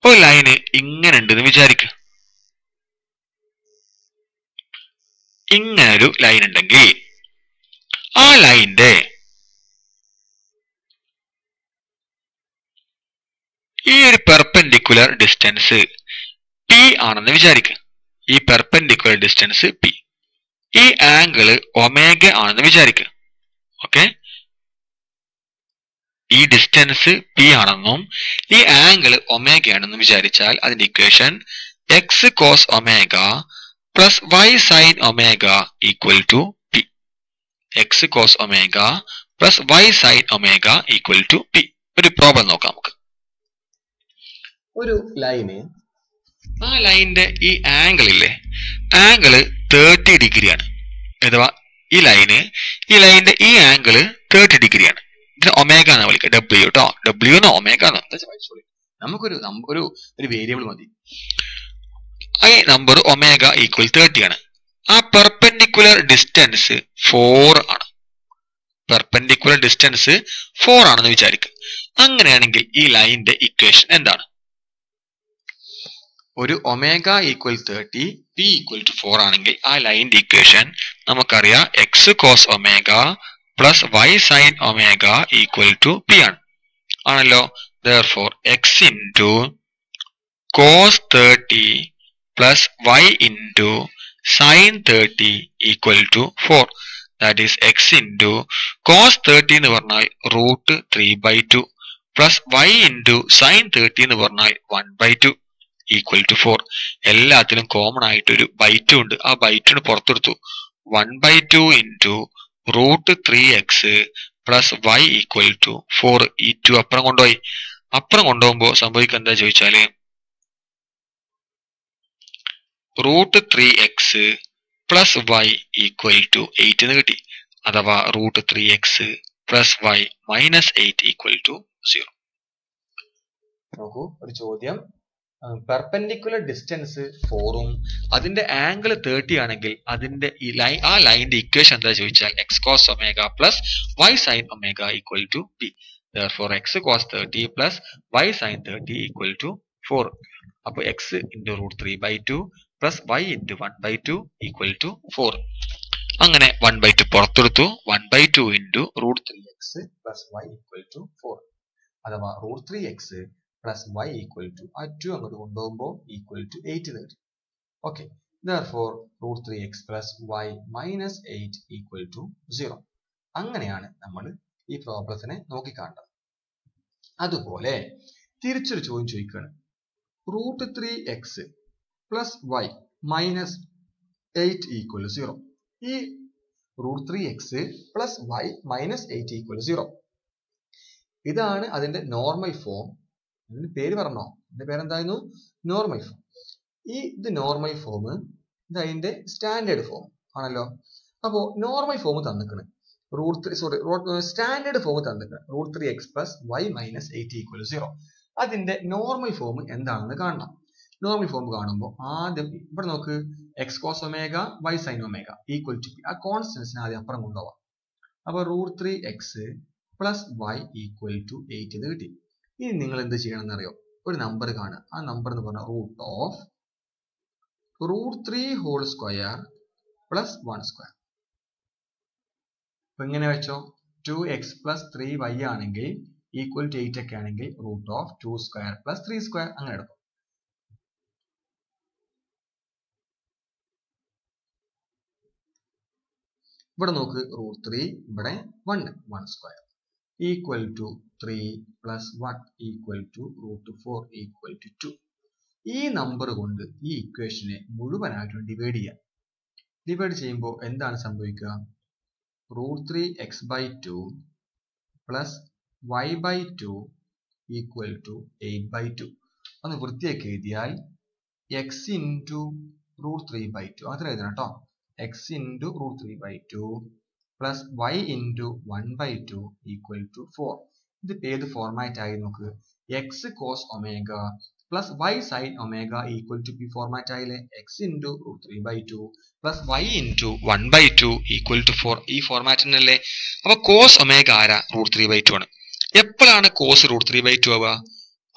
Speaker 1: ഒരു ലൈന് ഇങ്ങനെ ഉണ്ടെന്ന് വിചാരിക്കുക. ഇങ്ങനൊരു ലൈൻ ഉണ്ടെങ്കിൽ ആ ലൈനിന്റെ ഈ ഒരു പെർപെൻഡിക്കുലർ ഡിസ്റ്റൻസ് P ആണെന്ന് വിചാരിക്കുക. ഈ പെർപെൻഡിക്കുലർ ഡിസ്റ്റൻസ് P, ഈ ആംഗിള് ഒമേഗ ആണെന്ന് വിചാരിക്കുക. ഓക്കെ, ഈ ഡിസ്റ്റൻസ് P ആണെന്നും ഈ ആംഗിള് ഒമേഗ ആണെന്നും വിചാരിച്ചാൽ അതിന്റെ equation x cos omega plus y sin omega equal to P. x cos omega plus y sin omega equal to P. ഒരു പ്രോബ്ലം നോക്കാം നമുക്ക്.
Speaker 2: ഒരു ലൈന്,
Speaker 1: ആ ലൈനിന്റെ ഈ ആംഗിൾ ഇല്ലേ, ആംഗിള് 30 ഡിഗ്രിയാണ്. അഥവാ ഈ ലൈനിന്റെ ഈ ആംഗിള് 30 ഡിഗ്രിയാണ്. ഇതിന് ഒമേഗ എന്നാ വിളിക്കുക, W കേട്ടോ. W എന്നോ ഒമേഗ എന്നോ നമുക്കൊരു വേരിയബിൾ മതി. ഈ നമ്പർ ഒമേഗ ഈക്വൽ 30 ആണ്. ആ പെർപെൻഡിക്കുലർ ഡിസ്റ്റൻസ് 4 ആണ്. പെർപെൻഡിക്കുലർ ഡിസ്റ്റൻസ് 4 ആണെന്ന് വിചാരിക്കുക. അങ്ങനെയാണെങ്കിൽ ഈ ലൈനിന്റെ ഇക്വേഷൻ എന്താണ്? ഒരു omega equal 30, P equal to 4 ആണെങ്കിൽ ആ ലൈനിന്റെ ഇക്വേഷൻ നമുക്കറിയാം x cos omega plus y sin omega equal to P ആണ്. ആണല്ലോ. therefore x into cos 30 plus y into sin 30 equal to 4. That is x into cos 30 എന്ന് പറഞ്ഞാൽ √3/2 plus y into sin 30 എന്ന് പറഞ്ഞാൽ 1/2 equal to 4. എല്ലാത്തിലും common ആയിട്ട് ഒരു ബൈ2 ഉണ്ട്. ആ ബൈ2 പുറത്തെടുത്തു. 1/2 into √3x plus y equal to 4. ഈ 2 അപ്പുറം കൊണ്ടുപോയി. അപ്പുറം കൊണ്ടുപോകുമ്പോൾ സംഭവിക്കുക എന്താ ചോദിച്ചാല് √3x plus y equal to 8 എന്ന് കിട്ടി. അഥവാ √3x plus y minus 8 equal to 0.
Speaker 2: നോക്കൂ, ഒരു ചോദ്യം. പെർപെൻഡിക്കുലർ ഡിസ്റ്റൻസ് 4ഉം അതിന്റെ ആംഗിൾ 30 ആണെങ്കിൽ അതിന്റെ ആ ലൈനിന്റെ ഇക്വേഷൻ എന്താ ചോദിച്ചാൽ x cos omega plus y sin omega equal to P. therefore x cos 30 plus y sin 30 equal to 4. അപ്പൊ x into √3/2 plus y into 1/2 equal to 4. അങ്ങനെ 1/2 പുറത്തെടുത്തു. 1/2 into √3x plus y equal to 4. അഥവാ √3x plus y equal to ആ 2 അങ്ങോട്ട് കൊണ്ടുപോകുമ്പോൾ equal to 8 നേടി. Okay, therefore √3x plus y minus 8 equal to 0. അങ്ങനെയാണ് നമ്മൾ ഈ പ്രോബ്ലത്തിനെ നോക്കിക്കാണ്ടത്. അതുപോലെ തിരിച്ചൊരു ചോദ്യം ചോദിക്കുകയാണ്. √3x plus y minus 8 equal 0. ഈ √3x plus y minus 8 equal 0. ഇതാണ് അതിന്റെ നോർമൽ ഫോം. ഇതിന്റെ പേര് പറഞ്ഞോ, ഇതിന്റെ പേരെന്തായിരുന്നു? Normal form. ഇത് നോർമൽ ഫോം, ഇത് അതിന്റെ സ്റ്റാൻഡേർഡ് ഫോം ആണല്ലോ. അപ്പോ നോർമൽ ഫോം തന്നിക്കണ് സ്റ്റാൻഡേർഡ് ഫോം തന്നിക്കണ് √3x plus y minus 8 equal 0. അതിന്റെ നോർമൽ ഫോം എന്താണെന്ന് കാണണം. നോർമൽ ഫോം കാണുമ്പോൾ ആദ്യം ഇവിടെ നോക്ക്, x cos omega y sin omega equal to P. ആ കോൺസ്റ്റൻസിനെ ആദ്യം അപ്പുറം കൊണ്ടുപോവാം. അപ്പൊ √3x plus y equal to 8 എന്ന് കിട്ടി. ഇനി നിങ്ങൾ എന്ത് ചെയ്യണം എന്നറിയോ? ഒരു നമ്പർ കാണുക. ആ നമ്പർ എന്ന് പറഞ്ഞാൽ √3 ഹോൾ സ്ക്വയർ പ്ലസ് 1 സ്ക്വയർ. അപ്പൊ ഇങ്ങനെ വെച്ചോ, 2x പ്ലസ് 3y ആണെങ്കിൽ ഈക്വൽ ടു 8 ഒക്കെ ആണെങ്കിൽ √2 സ്ക്വയർ പ്ലസ് 3 സ്ക്വയർ അങ്ങനെ എടുക്കും. ഇവിടെ നോക്ക് √3 ഇവിടെ 1 square equal to 3 plus 1 equal to √4 equal to 2. ഈ നമ്പർ കൊണ്ട് ഈ ഇക്വേഷനെ മുഴുവനായിട്ടും ഡിവൈഡ് ചെയ്യാം. ഡിവൈഡ് ചെയ്യുമ്പോൾ എന്താണ് സംഭവിക്കുക? √3x/2 plus y/2 equal to 8/2. ഒന്ന് വൃത്തിയാക്കി എഴുതിയാൽ x ഇൻറ്റു √3/2 അത്ര എഴുതണം കേട്ടോ. x into √3/2 plus y into 1/2 equal to 4. ഇതിപ്പോൾ ഏത് ഫോർമാറ്റ് ആയി നോക്ക്? x cos omega plus y sin omega equal to p format ആയില്ലേ? x into √3/2 plus y into 1/2 equal to 4. ഈ ഫോർമാറ്റിനല്ലേ? അപ്പൊ cos ഒമേഗ ആരാ? √3/2 ആണ്. എപ്പോഴാണ് cos √3/2 ആവുക?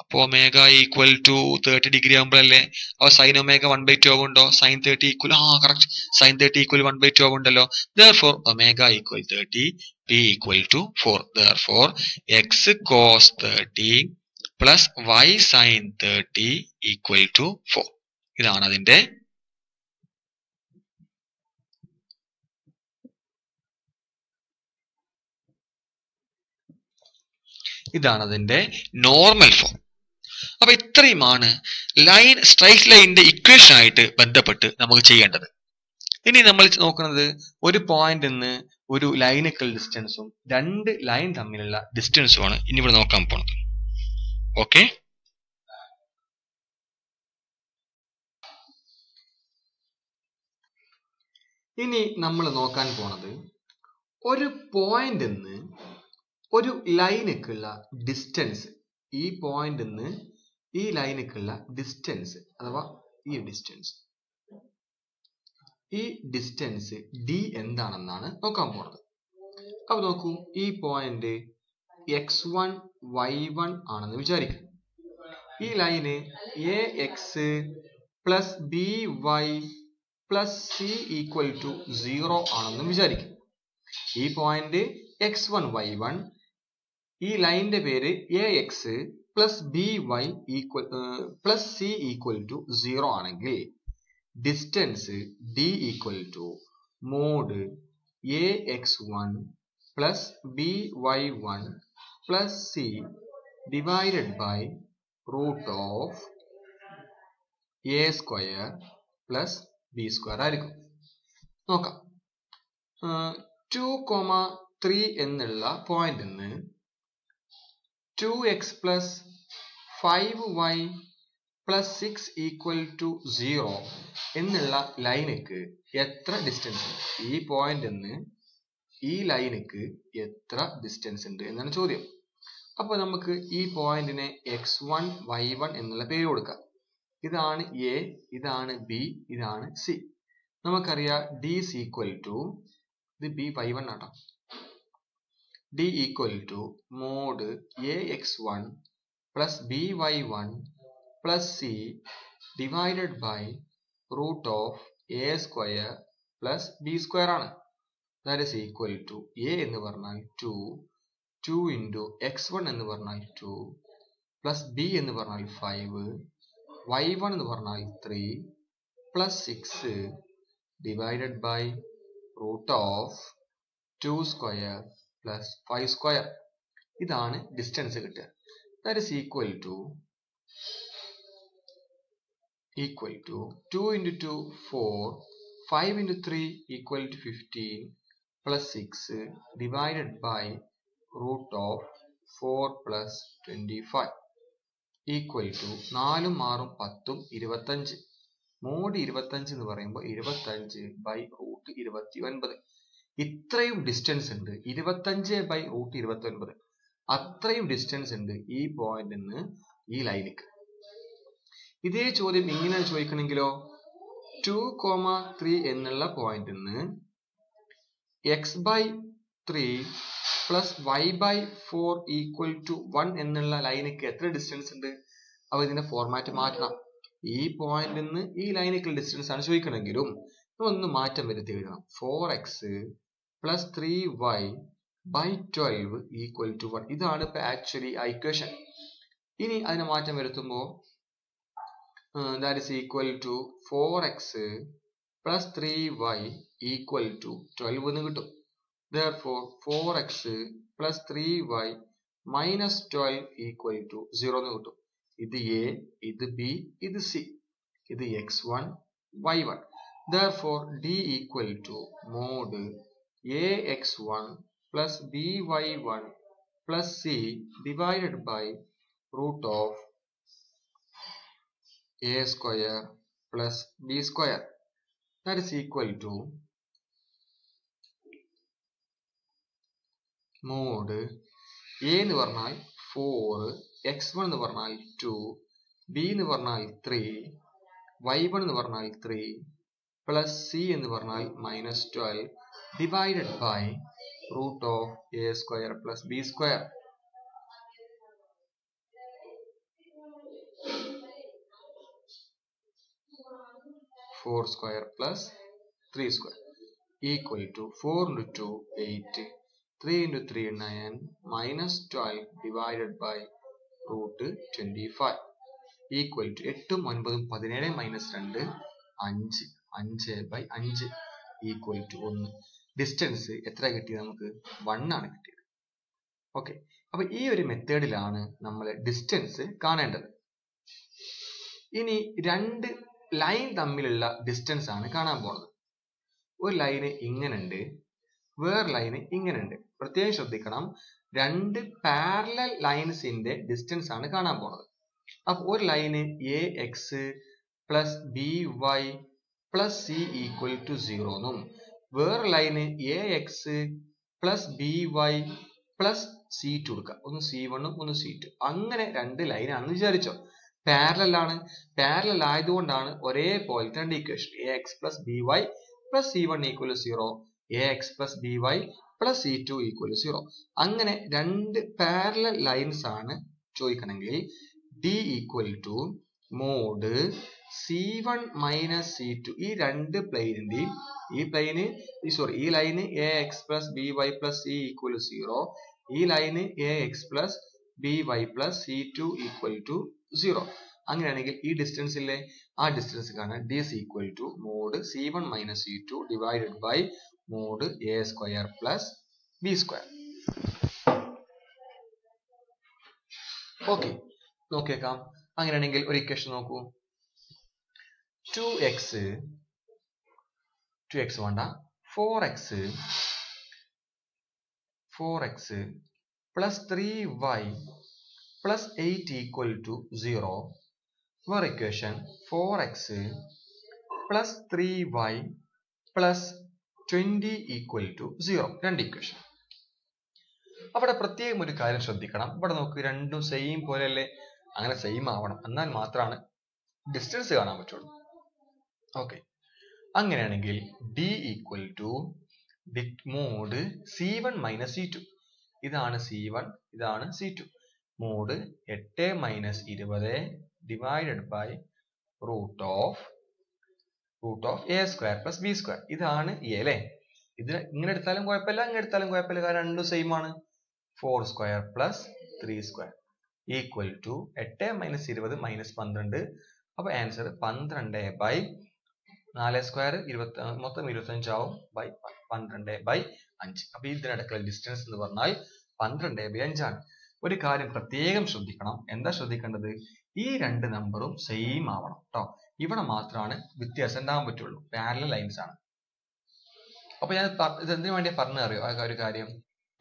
Speaker 2: അപ്പോൾ ഒമേഗ ഈക്വൽ ടു 30 ഡിഗ്രി ആകുമ്പോഴല്ലേ? അപ്പൊ സൈൻ ഒമേഗ 1/2 ആവുണ്ടോ? Sine 30 equal correct. Sine 30 equal 1/2 ആവുണ്ടല്ലോ. therefore omega equal 30, p equal to 4. therefore x cos 30 plus y sin 30 equal to 4. ഇതാണ് അതിന്റെ നോർമൽ ഫോം. അപ്പൊ ഇത്രയുമാണ് ലൈൻ സ്ട്രൈറ്റ് ലൈനിന്റെ ഇക്വേഷൻ ആയിട്ട് ബന്ധപ്പെട്ട് നമുക്ക് ചെയ്യേണ്ടത്. ഇനി നമ്മൾ നോക്കുന്നത് ഒരു പോയിന്റ് നിന്ന് ഒരു ലൈനിക്കൽ ഡിസ്റ്റൻസും രണ്ട് ലൈൻ തമ്മിലുള്ള ഡിസ്റ്റൻസുമാണ് ഇനി ഇവിടെ നോക്കാൻ പോണത്. ഓക്കെ, ഇനി നമ്മൾ നോക്കാൻ പോണത് ഒരു പോയിന്റ് നിന്ന് ഒരു ലൈനിക്കുള്ള ഡിസ്റ്റൻസ്. ഈ പോയിന്റ് നിന്ന് ഈ ലൈനിക്കുള്ള ഡിസ്റ്റൻസ് അഥവാ ഈ ഡിസ്റ്റൻസ് d എന്താണെന്നാണ് നോക്കാൻ പോണത്. അപ്പൊ നോക്കൂ, ഈ പോയിന്റ് x1 y1 ആണെന്ന് വിചാരിക്കും. ഈ ലൈന് ax plus by plus c equal to 0 ആണെന്ന് വിചാരിക്കും. ഈ പോയിന്റ് x1 y1, ഈ ലൈനിന്റെ പേര് ax plus by equal plus c equal to 0 ആണെങ്കിൽ distance d equal to mod ax1 plus by1 plus c divided by root of a square plus b square ആയിരിക്കും. നോക്കാം, 2,3 എന്നുള്ള പോയിന്റ് നിന്ന് 2x plus 5y plus 6 equal to 0 എന്നുള്ള ലൈനിക്ക് എത്ര distance ഉണ്ട്? ഈ point നിന്ന് ഈ ലൈനിക്ക് എത്ര ഡിസ്റ്റൻസ് ഉണ്ട് എന്നാണ് ചോദ്യം. അപ്പൊ നമുക്ക് ഈ പോയിന്റിനെ x1 y1 എന്നുള്ള പേര് കൊടുക്കാം. ഇതാണ് a, ഇതാണ് b, ഇതാണ് c. നമുക്കറിയാം d is equal to, ഇത് b y1 ആട്ടോ, d equal to mod ax1 plus by1 plus c divided by root of a square plus b square ആണ്. That is equal to a എന്ന് പറഞ്ഞാൽ 2 into x1 എന്ന് പറഞ്ഞാൽ 2 plus b എന്ന് പറഞ്ഞാൽ 5, y1 എന്ന് പറഞ്ഞാൽ 3 plus 6 divided by root of 2 square plus 5 square. ഇതാണ് ഡിസ്റ്റൻസ് കിട്ടുക. That is equal to 2 into 2 4, 5 into 3 equal to 15 plus 6 divided by root of 4 plus 25 equal to 4 6 10 25. Mode 25 എന്ന് പറയുമ്പോൾ 25 ബൈ റൂട്ട് 29. ഇത്രയും distance ഉണ്ട്. 25 ബൈ റൂട്ട് 29, അത്രയും distance ഉണ്ട് ഈ പോയിന്റിൽ നിന്ന് ഈ ലൈനിക്ക്. ഇതേ ചോദ്യം ഇങ്ങനെ ചോദിക്കണമെങ്കിലോ, 2,3 എന്നുള്ള പോയിന്റിൽ നിന്ന് x/3 plus y/4 equal to 1 എന്നുള്ള ലൈനിക്ക് എത്ര ഡിസ്റ്റൻസ് ഉണ്ട്? അപ്പൊ ഇതിന്റെ ഫോർമാറ്റ് മാറ്റണം. ഈ പോയിന്റിൽ നിന്ന് ഈ ലൈനിക്കുള്ള ഡിസ്റ്റൻസ് ആണ് ചോദിക്കണമെങ്കിലും ഒന്ന് മാറ്റം വരുത്തി എഴുതണം. 4x plus 3y/12 equal to 1. ഇതാണ് ഇപ്പൊ ആക്ച്വലി ആ ഇക്വേഷൻ. ഇനി അതിനെ മാറ്റം വരുത്തുമ്പോൾ that is equal to 4x plus 3y equal to 12 എന്ന് കിട്ടും. Therefore 4x plus 3y minus 12 equal to 0 എന്ന് കിട്ടും. ഇത് a, ഇത് b, ഇത് c, ഇത് x1, y1. Therefore d equal to mod ax1 plus by1 plus c divided by root of a square plus b square. That is equal to mod a എന്ന് പറഞ്ഞാൽ 4, x1 എന്ന് പറഞ്ഞാൽ 2, b എന്ന് പറഞ്ഞാൽ 3, y1 എന്ന് പറഞ്ഞാൽ 3, plus c എന്ന് പറഞ്ഞാൽ minus 12 divided by root of a square plus b square. Four square plus 3 square equal to 4 into 2 8, 3 into 3 9, minus 12 divided by root 25 equal to 8 9 17 minus 2 5 5 by 5 equal to 1. Distance എത്ര കിട്ടിയത്? നമുക്ക് 1 ആണ് കിട്ടിയത്. Okay, അപ്പൊ ഈ ഒരു മെത്തേഡിലാണ് നമ്മൾ ഡിസ്റ്റൻസ് കാണേണ്ടത്. ഇനി രണ്ട് ലൈൻ തമ്മിലുള്ള ഡിസ്റ്റൻസ് ആണ് കാണാൻ പോകുന്നത്. ഒരു ലൈന് ഇങ്ങനെയുണ്ട്, വേറെ ലൈന് ഇങ്ങനെയുണ്ട്. പ്രത്യേകം ശ്രദ്ധിക്കണം, രണ്ട് പാരലൽ ലൈൻസിന്റെ ഡിസ്റ്റൻസ് ആണ് കാണാൻ പോകുന്നത്. അപ്പൊ ഒരു ലൈന് ax plus by plus c equal to 0 എന്നും വേറെ ലൈന് ax plus by plus c2 എടുക്കുക. ഒന്ന് c1 ഒന്ന് c2, അങ്ങനെ രണ്ട് ലൈനാണെന്ന് വിചാരിച്ചോ. പാരലൽ ആണ്, പാരലൽ ആയതുകൊണ്ടാണ് ഒരേപോലത്തെ രണ്ട് equation ax plus by plus c1 equal to 0, ax plus by plus c2 equal to 0. അങ്ങനെ രണ്ട് പാരലൽ ലൈൻസ് ആണ് ചോദിക്കണമെങ്കിൽ d equal to mod c1 minus c2. ഈ രണ്ട് പ്ലെയിനിന്റെയും ഈ ലൈന് ax plus by plus c equal to 0, ഈ ലൈന് ax plus by plus c2 equal to 0. അങ്ങനെയാണെങ്കിൽ ഈ ഡിസ്റ്റൻസ് ഇല്ലേ, ആ ഡിസ്റ്റൻസ് കാണാൻ d is equal to mod c1 minus c2 divided by mod a square plus b square. Okay, നോക്കിയേക്കാം. അങ്ങനെയാണെങ്കിൽ ഒരു ഇക്വേഷൻ നോക്കൂ. 2x വേണ്ട, 4x plus 3y plus 8 equal to 0. Our equation 4x plus 3y plus 20 equal to 0. രണ്ട് equation. അവിടെ പ്രത്യേകം ഒരു കാര്യം ശ്രദ്ധിക്കണം. ഇവിടെ നോക്ക്, രണ്ടും സെയിം പോലെയല്ലേ? അങ്ങനെ സെയിം ആവണം, എന്നാൽ മാത്രമാണ് ഡിസ്റ്റൻസ് കാണാൻ പറ്റുള്ളൂ. ഓക്കെ, അങ്ങനെയാണെങ്കിൽ d equal to mod c1 minus c2. ഇതാണ് c1, ഇതാണ് c2. Mod 8 minus 20 divided by root of a square plus b square. ഇതാണ് a അല്ലേ? ഇത് ഇങ്ങനെ എടുത്താലും കുഴപ്പമില്ല, ഇങ്ങനെ എടുത്താലും കുഴപ്പമില്ല, കാരണം രണ്ടും സെയിം ആണ്. 4 square plus 3 square equal to 8 minus 20 minus 12. അപ്പൊ ആൻസർ 12 ബൈ 4 സ്ക്വയർ 20, മൊത്തം 25 ആവും, ബൈ 12 ബൈ 5. അപ്പൊ ഇതിനിടയ്ക്കുള്ള ഡിസ്റ്റൻസ് എന്ന് പറഞ്ഞാൽ 12 ബൈ 5 ആണ്. ഒരു കാര്യം പ്രത്യേകം ശ്രദ്ധിക്കണം. എന്താ ശ്രദ്ധിക്കേണ്ടത്? ഈ രണ്ട് നമ്പറും സെയിം ആവണം കേട്ടോ. ഇവിടെ മാത്രമാണ് വ്യത്യാസം ഉണ്ടാവാൻ പറ്റുള്ളൂ, പാരലൽ ലൈൻസ് ആണ്. അപ്പൊ ഞാൻ ഇതെന്തിനു വേണ്ടി പറഞ്ഞു അറിയോ ആ ഒരു കാര്യം?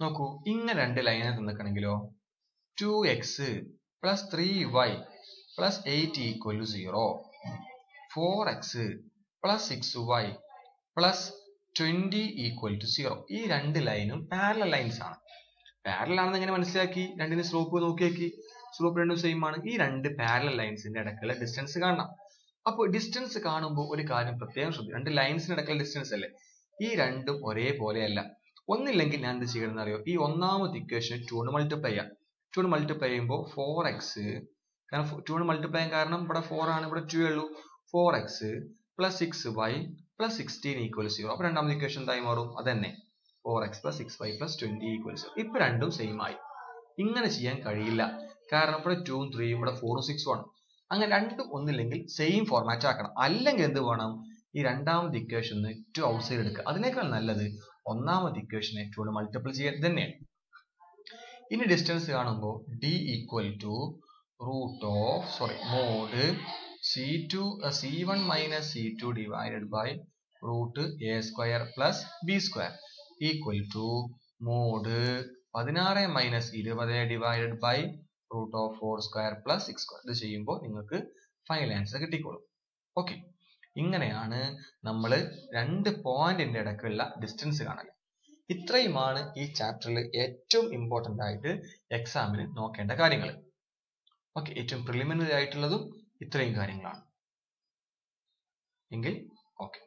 Speaker 2: നോക്കൂ, ഇങ്ങനെ രണ്ട് ലൈനെ തന്നിക്കണെങ്കിലോ 2x plus 3y plus 8 equal to 0, 4x plus 6y plus 20 equal to 0. ഈ രണ്ട് ലൈനും പാരലൽ ലൈൻസ് ആണ്. പാരലൽ ആണെന്ന് എങ്ങനെ മനസ്സിലാക്കി? രണ്ടിന്റെ സ്ലോപ്പ് നോക്കിയാക്കി, സ്ലോപ്പ് രണ്ടും സെയിം ആണ്. ഈ രണ്ട് പാരലൽ ലൈൻസിന്റെ ഇടയ്ക്കുള്ള ഡിസ്റ്റൻസ് കാണണം. അപ്പോൾ ഡിസ്റ്റൻസ് കാണുമ്പോൾ ഒരു കാര്യം പ്രത്യേകം ശ്രദ്ധിക്കും, രണ്ട് ലൈൻസിന്റെ ഇടയ്ക്കുള്ള ഡിസ്റ്റൻസ് അല്ലേ? ഈ രണ്ടും ഒരേപോലെയല്ല. ഒന്നില്ലെങ്കിൽ ഞാൻ എന്ത് ചെയ്യണം എന്നറിയോ? ഈ ഒന്നാമത്തെ ഇക്വേഷൻ 2 കൊണ്ട് മൾട്ടിപ്ലൈ ചെയ്യാം. 2 കൊണ്ട് മൾട്ടിപ്ലൈ ചെയ്യുമ്പോൾ 4x, കാരണം 2 കൊണ്ട് മൾട്ടിപ്ലൈ ചെയ്യാൻ കാരണം ഇവിടെ 4 ആണ്, ഇവിടെ 2 ഉള്ളൂ. 4x plus 6y plus 16 equal 0. അപ്പൊ രണ്ടാമത്തെ ഇക്വേഷൻ എന്തായി മാറും? അതന്നെ 4x plus 6y plus 20 equal 0. ഇപ്പൊ രണ്ടും സെയിം ആയി. ഇങ്ങനെ ചെയ്യാൻ കഴിയില്ല, കാരണം ഇവിടെ 2ഉം 3ഉം ഇവിടെ 4ഉം 6ഉം ആണ്. അങ്ങനെ രണ്ടും ഒന്നില്ലെങ്കിൽ സെയിം ഫോർമാറ്റ് ആക്കണം. അല്ലെങ്കിൽ എന്ത് വേണം? ഈ രണ്ടാമത്തെ ഇക്വേഷൻ 2 ഔട്ട്സൈഡ് എടുക്കുക. അതിനേക്കാൾ നല്ലത് ഒന്നാമത്തെ ഇക്വേഷനെ 2 കൊണ്ട് മൾട്ടിപ്പിൾ ചെയ്യാൻ തന്നെയാണ്. ഇനി ഡിസ്റ്റൻസ് കാണുമ്പോൾ d equal to mod c1 minus c2 divided by root a square plus b square equal to mod 16 minus 20 divided by root of 4 square plus 6 square. ഇത് ചെയ്യുമ്പോൾ നിങ്ങൾക്ക് ഫൈനൽ ആൻസർ കിട്ടിക്കോളും. ഓക്കെ, ഇങ്ങനെയാണ് നമ്മൾ രണ്ട് പോയിന്റിന്റെ ഇടയ്ക്കുള്ള ഡിസ്റ്റൻസ് കാണൽ. ഇത്രയുമാണ് ഈ ചാപ്റ്ററിൽ ഏറ്റവും ഇമ്പോർട്ടന്റ് ആയിട്ട് എക്സാമിന് നോക്കേണ്ട കാര്യങ്ങൾ. ഓക്കെ, ഏറ്റവും പ്രിലിമിനറി ആയിട്ടുള്ളതും ഇത്രയും കാര്യങ്ങളാണ്. എങ്കിൽ ഓക്കെ.